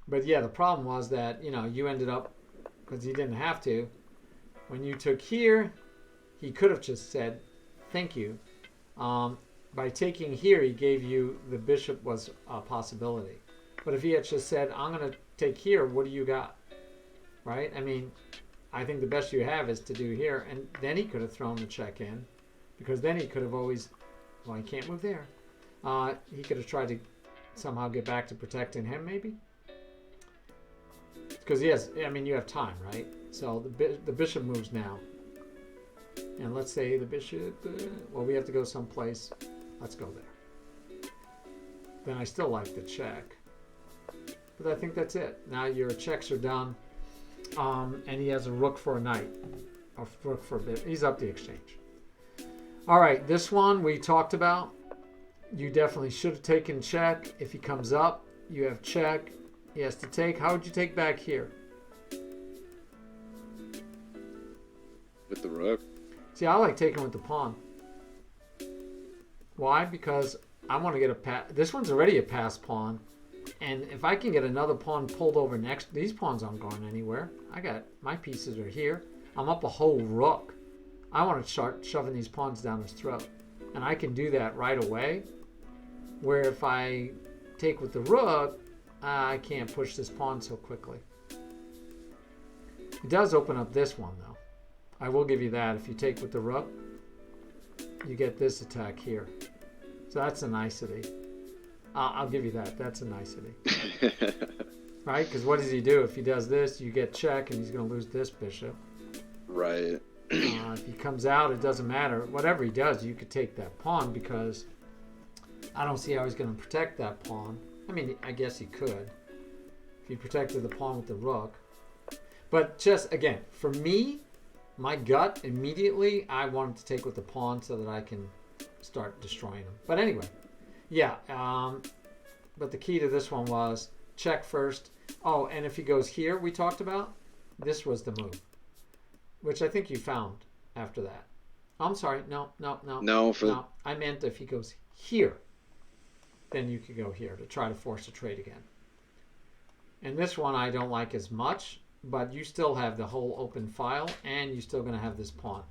but yeah, the problem was that, you ended up, because he didn't have to, when you took here, he could have just said, thank you. By taking here, he gave you the bishop was a possibility. But if he had just said, I'm going to take here, what do you got? Right? I mean, I think the best you have is to do here. And then he could have thrown the check in. Because then he could have always, well, he can't move there. He could have tried to somehow get back to protecting him, maybe? Because, yes, I mean, you have time, right? So the bishop moves now. And let's say the bishop, well, we have to go someplace. Let's go there. Then I still like the check. But I think that's it. Now your checks are done. And he has a rook for a knight. A rook for a bit. He's up the exchange. All right, this one we talked about. You definitely should have taken check. If he comes up, you have check. He has to take. How would you take back here? With the rook? See, I like taking with the pawn. Why? Because I want to get a pass. This one's already a pass pawn. And if I can get another pawn pulled over next, these pawns aren't going anywhere. My pieces are here. I'm up a whole rook. I want to start shoving these pawns down his throat. And I can do that right away. Where if I take with the rook, I can't push this pawn so quickly. It does open up this one, though. I will give you that. If you take with the rook, you get this attack here. So that's a nicety. I'll give you that. That's a nicety. Right? Because what does he do? If he does this, you get check, and he's going to lose this bishop. Right. If he comes out, it doesn't matter. Whatever he does, you could take that pawn, because I don't see how he's going to protect that pawn. I mean, I guess he could. If he protected the pawn with the rook. But just, again, for me, my gut, immediately, I wanted to take with the pawn so that I can start destroying him. But anyway. Yeah, but the key to this one was check first. Oh, and if he goes here, we talked about, this was the move, which I think you found after that. I'm sorry, no. No, I meant if he goes here, then you could go here to try to force a trade again. And this one I don't like as much, but you still have the whole open file, and you're still going to have this pawn.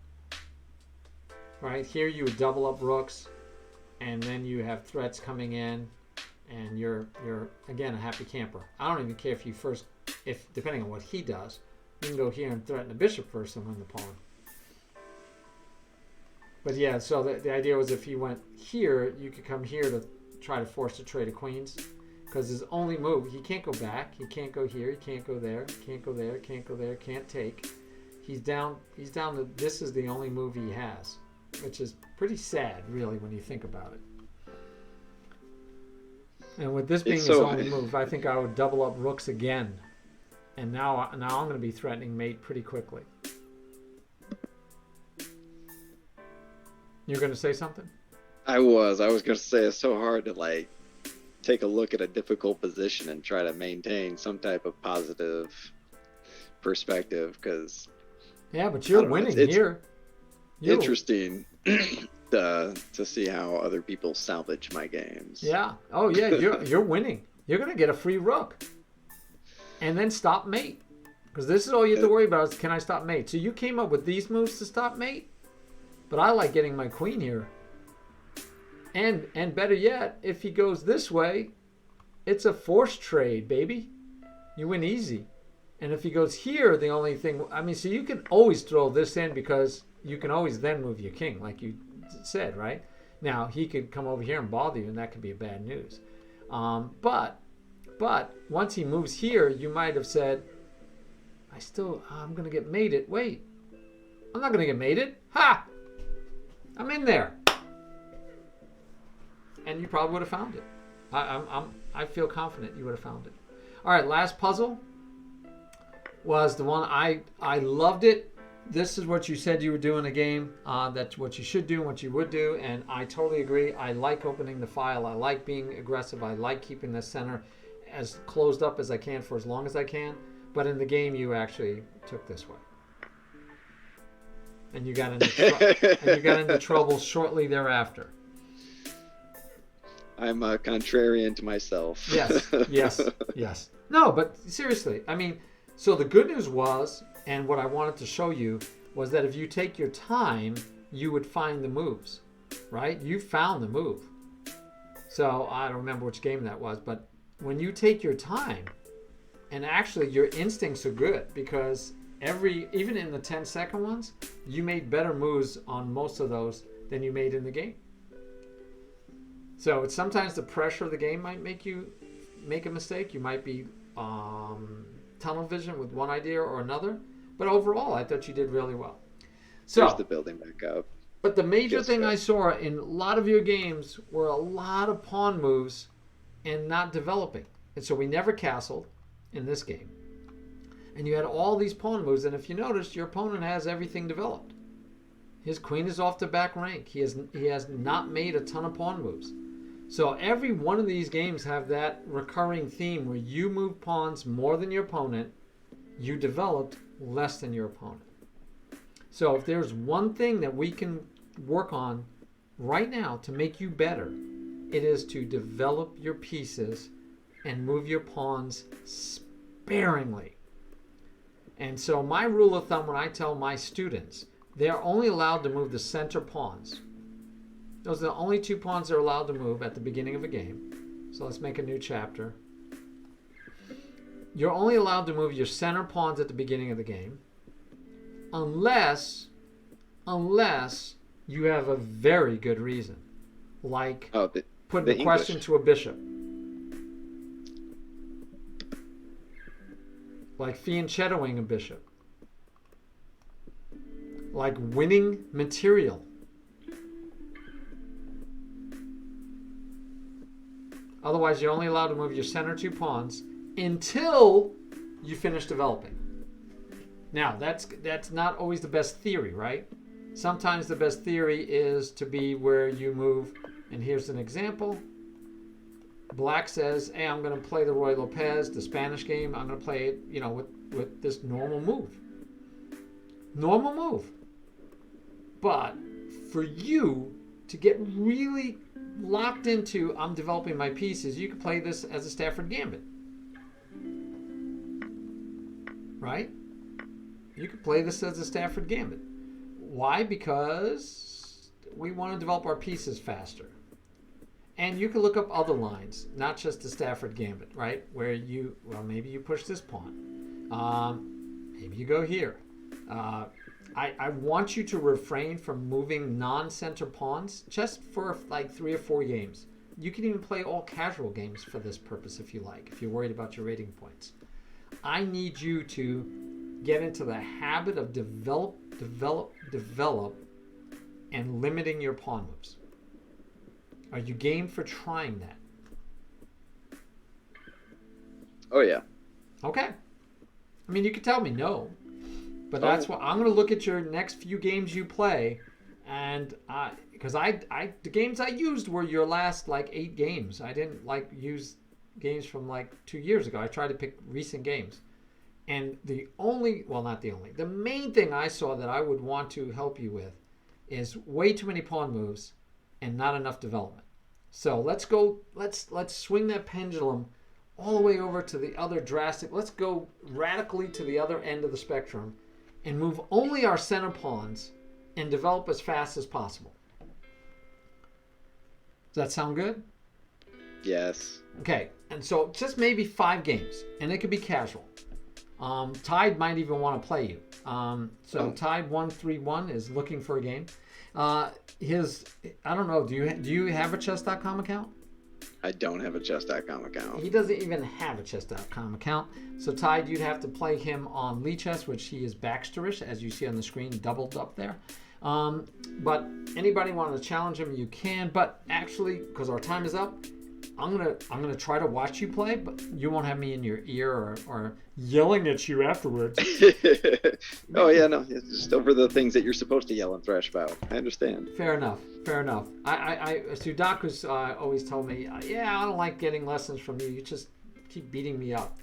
Right, here you would double up rooks. And then you have threats coming in, and you're again a happy camper. I don't even care if depending on what he does, you can go here and threaten the bishop first and win the pawn. But yeah, so the idea was if he went here, you could come here to try to force a trade of queens, because his only move, he can't go back, he can't go here, he can't go there, can't go there, can't go there, can't take. He's down to this is the only move he has. Which is pretty sad, really, when you think about it. And with this being his only move, I think I would double up rooks again. And now I'm going to be threatening mate pretty quickly. You're going to say something? I was going to say it's so hard to take a look at a difficult position and try to maintain some type of positive perspective, because yeah, but you're winning here. Interesting to see how other people salvage my games. Yeah. Oh yeah, you're winning. You're gonna get a free rook, and then stop mate, because this is all you have to worry about is can I stop mate. So you came up with these moves to stop mate. But I like getting my queen here. And better yet, if he goes this way, it's a force trade, baby. You win easy. And if he goes here, the only thing, I mean, so you can always throw this in because you can always then move your king, like you said, right? Now, he could come over here and bother you, and that could be a bad news. But once he moves here, you might have said, I'm going to get mated. Wait, I'm not going to get mated. Ha! I'm in there. And you probably would have found it. I feel confident you would have found it. All right, last puzzle was the one I loved it. This is what you said you would do in a game. That's what you should do and what you would do. And I totally agree. I like opening the file. I like being aggressive. I like keeping the center as closed up as I can for as long as I can. But in the game, you actually took this way. And you got into trouble shortly thereafter. I'm contrarian to myself. Yes. No, but seriously, I mean, so the good news was, and what I wanted to show you, was that if you take your time, you would find the moves, right? You found the move. So I don't remember which game that was, but when you take your time, and actually your instincts are good, because even in the 10-second ones, you made better moves on most of those than you made in the game. So it's sometimes the pressure of the game might make you make a mistake. You might be tunnel vision with one idea or another. But overall, I thought you did really well. So there's the building back up. But the major thing I saw in a lot of your games were a lot of pawn moves and not developing. And so we never castled in this game. And you had all these pawn moves. And if you noticed, your opponent has everything developed. His queen is off the back rank. He has not made a ton of pawn moves. So every one of these games have that recurring theme where you move pawns more than your opponent, you developed less than your opponent. So if there's one thing that we can work on right now to make you better, it is to develop your pieces and move your pawns sparingly. And so my rule of thumb when I tell my students, they're only allowed to move the center pawns. Those are the only two pawns they're allowed to move at the beginning of a game. So let's make a new chapter. You're only allowed to move your center pawns at the beginning of the game unless you have a very good reason. Like putting a question to a bishop. Like fianchettoing a bishop. Like winning material. Otherwise, you're only allowed to move your center two pawns until you finish developing. Now, that's not always the best theory, right? Sometimes the best theory is to be where you move, and here's an example. Black says, hey, I'm going to play the Roy Lopez, the Spanish game. I'm going to play it, with this normal move. Normal move. But for you to get really locked into, I'm developing my pieces, you could play this as a Stafford Gambit. Right? You could play this as a Stafford Gambit. Why? Because we want to develop our pieces faster. And you can look up other lines, not just the Stafford Gambit, right? Where maybe you push this pawn. Maybe you go here. I want you to refrain from moving non-center pawns just for like 3 or 4 games. You can even play all casual games for this purpose if you like, if you're worried about your rating points. I need you to get into the habit of develop, and limiting your pawn moves. Are you game for trying that? Oh, yeah. Okay. I mean, you could tell me no. But that's what I'm going to look at your next few games you play, and because the games I used were your last like 8 games. I didn't use games from like 2 years ago. I tried to pick recent games, and the main thing I saw that I would want to help you with is way too many pawn moves and not enough development. So let's swing that pendulum all the way over to the other drastic. Let's go radically to the other end of the spectrum and move only our center pawns and develop as fast as possible. Does that sound good? Yes. Okay, and so just maybe 5 games, and it could be casual. Tide might even want to play you. Tide 131 is looking for a game. I don't know. Do you have a chess.com account? I don't have a chess.com account. He doesn't even have a chess.com account. So Tide, you'd have to play him on liches, which he is Baxterish, as you see on the screen, doubled up there. But anybody want to challenge him, you can. But actually, because our time is up, I'm gonna try to watch you play, but you won't have me in your ear or yelling at you afterwards. Oh yeah, no, it's just over the things that you're supposed to yell and thrash about. I understand. Fair enough. Sudaku's always told me, yeah, I don't like getting lessons from you. You just keep beating me up.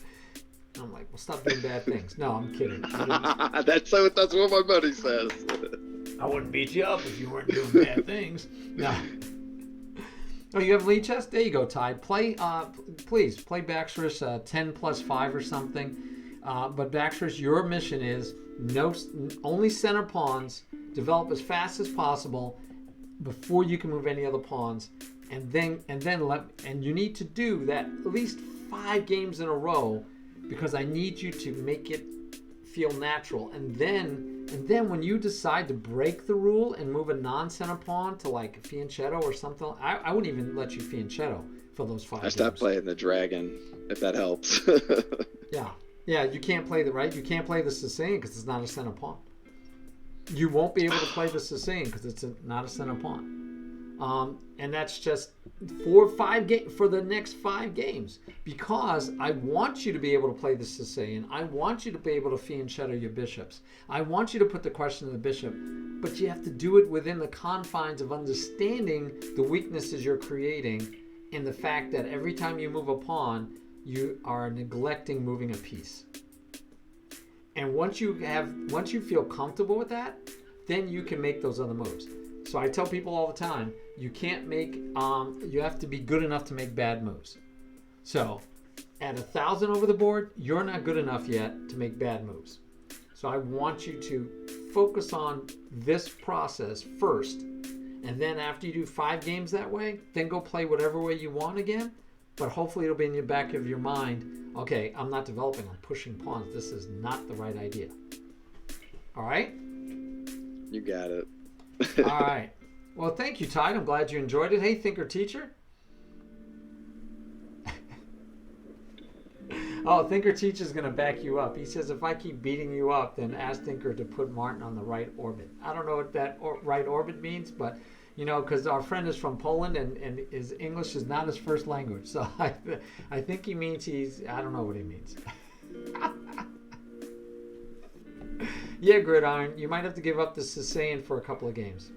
And I'm like, well, stop doing bad things. No, I'm kidding. That's what my buddy says. I wouldn't beat you up if you weren't doing bad things. No. Oh, you have liches? There you go, Tide. Please play Baxterish 10 plus 5 or something. But Baxterish, your mission is only center pawns. Develop as fast as possible before you can move any other pawns, and you need to do that at least 5 games in a row, because I need you to make it feel natural. And then when you decide to break the rule and move a non-center pawn to like fianchetto or something, I wouldn't even let you fianchetto for those 5 games. I stopped playing the dragon, if that helps. Yeah, you can't play you can't play the Sicilian because it's not a center pawn. You won't be able to play the Sicilian because it's not a center pawn. And that's just for the next 5 games, because I want you to be able to play the Sicilian. I want you to be able to fianchetto your bishops. I want you to put the question to the bishop, but you have to do it within the confines of understanding the weaknesses you're creating and the fact that every time you move a pawn, you are neglecting moving a piece. And once you feel comfortable with that, then you can make those other moves. So I tell people all the time, you have to be good enough to make bad moves. So at 1,000 over the board, you're not good enough yet to make bad moves. So I want you to focus on this process first. And then after you do 5 games that way, then go play whatever way you want again. But hopefully it'll be in the back of your mind, okay, I'm not developing, I'm pushing pawns. This is not the right idea. All right? You got it. All right. Well, thank you, Tide. I'm glad you enjoyed it. Hey, Thinker Teacher. Oh, Thinker Teacher is going to back you up. He says, if I keep beating you up, then ask Thinker to put Martin on the right orbit. I don't know what that right orbit means, but, because our friend is from Poland and his English is not his first language. So I think he means I don't know what he means. Yeah, Gridiron, you might have to give up the Sicilian for a couple of games.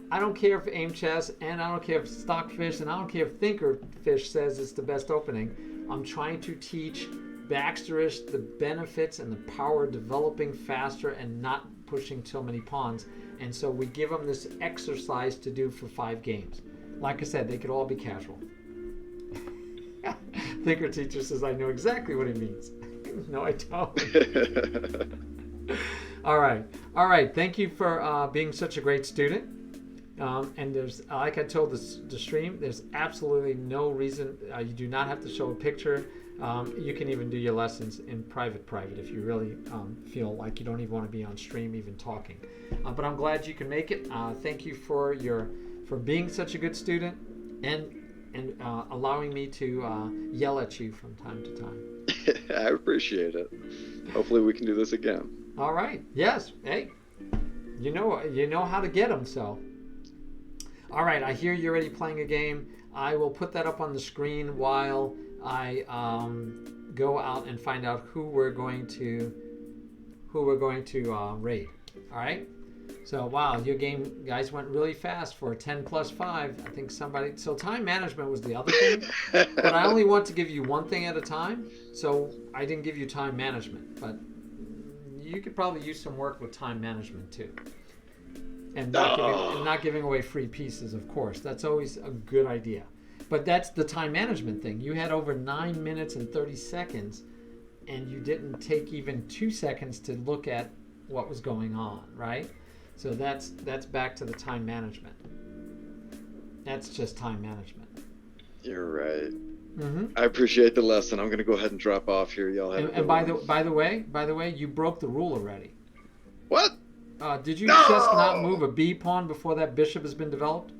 I don't care if Aim Chess, and I don't care if Stockfish, and I don't care if Thinker Fish says it's the best opening. I'm trying to teach Baxterish the benefits and the power of developing faster and not pushing so many pawns. And so we give them this exercise to do for 5 games. Like I said, they could all be casual. Thinker Teacher says, I know exactly what he means. No, I don't. All right. Thank you for being such a great student. And there's, like I told the stream, there's absolutely no reason. You do not have to show a picture. You can even do your lessons in private if you really feel like you don't even want to be on stream even talking. But I'm glad you can make it. Thank you for being such a good student and allowing me to yell at you from time to time. I appreciate it. Hopefully we can do this again. All right. Yes. Hey, you know how to get them. So, all right. I hear you're already playing a game. I will put that up on the screen while I go out and find out who we're going to raid. All right. So wow, your game guys went really fast for 10 plus 5. I think so time management was the other thing, but I only want to give you one thing at a time. So I didn't give you time management, but you could probably use some work with time management too. And not giving away free pieces, of course. That's always a good idea. But that's the time management thing. You had over 9 minutes and 30 seconds, and you didn't take even 2 seconds to look at what was going on, right? So that's back to the time management. That's just time management. You're right. Mm-hmm. I appreciate the lesson. I'm gonna go ahead and drop off here. Y'all have a good by one. the way, you broke the rule already. What? Did you No! just not move a B pawn before that bishop has been developed?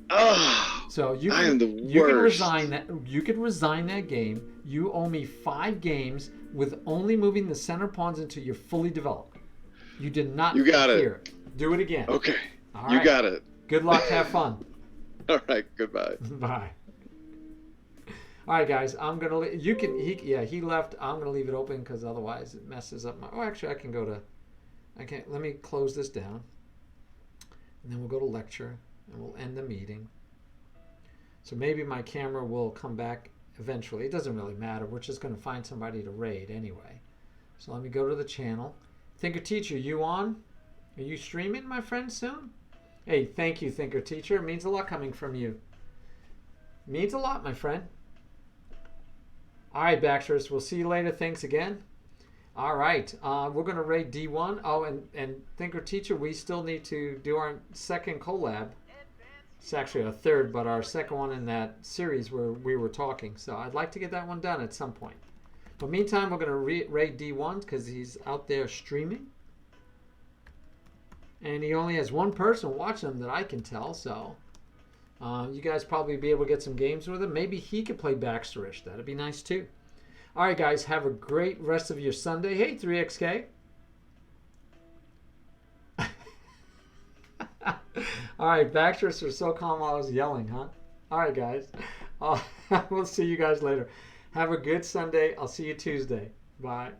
Oh, So I am the you can worst. resign that. You could resign that game. You owe me 5 games with only moving the center pawns until you're fully developed. You did not. You got hear it. Do it again. Okay. All You right. got it. Good luck. Have fun. All right. Goodbye. Bye. All right, guys. I'm gonna. You can. He left. I'm gonna leave it open because otherwise it messes up my. Oh, actually, I can go to. I can't. Let me close this down, and then we'll go to lecture, and we'll end the meeting. So maybe my camera will come back eventually. It doesn't really matter. We're just going to find somebody to raid anyway. So let me go to the channel. Thinker Teacher, you on? Are you streaming, my friend, soon? Hey, thank you, Thinker Teacher. It means a lot coming from you. It means a lot, my friend. All right, Baxterish, we'll see you later. Thanks again. All right, we're going to raid D1. Oh, and Thinker Teacher, we still need to do our second collab. It's actually our third, but our second one in that series where we were talking. So I'd like to get that one done at some point. But meantime, we're going to raid D1 because he's out there streaming. And he only has one person watching him that I can tell. So you guys probably be able to get some games with him. Maybe he could play Baxterish. That'd be nice too. All right, guys. Have a great rest of your Sunday. Hey, 3XK. All right, Baxterish was so calm while I was yelling, huh? All right, guys. We'll see you guys later. Have a good Sunday. I'll see you Tuesday. Bye.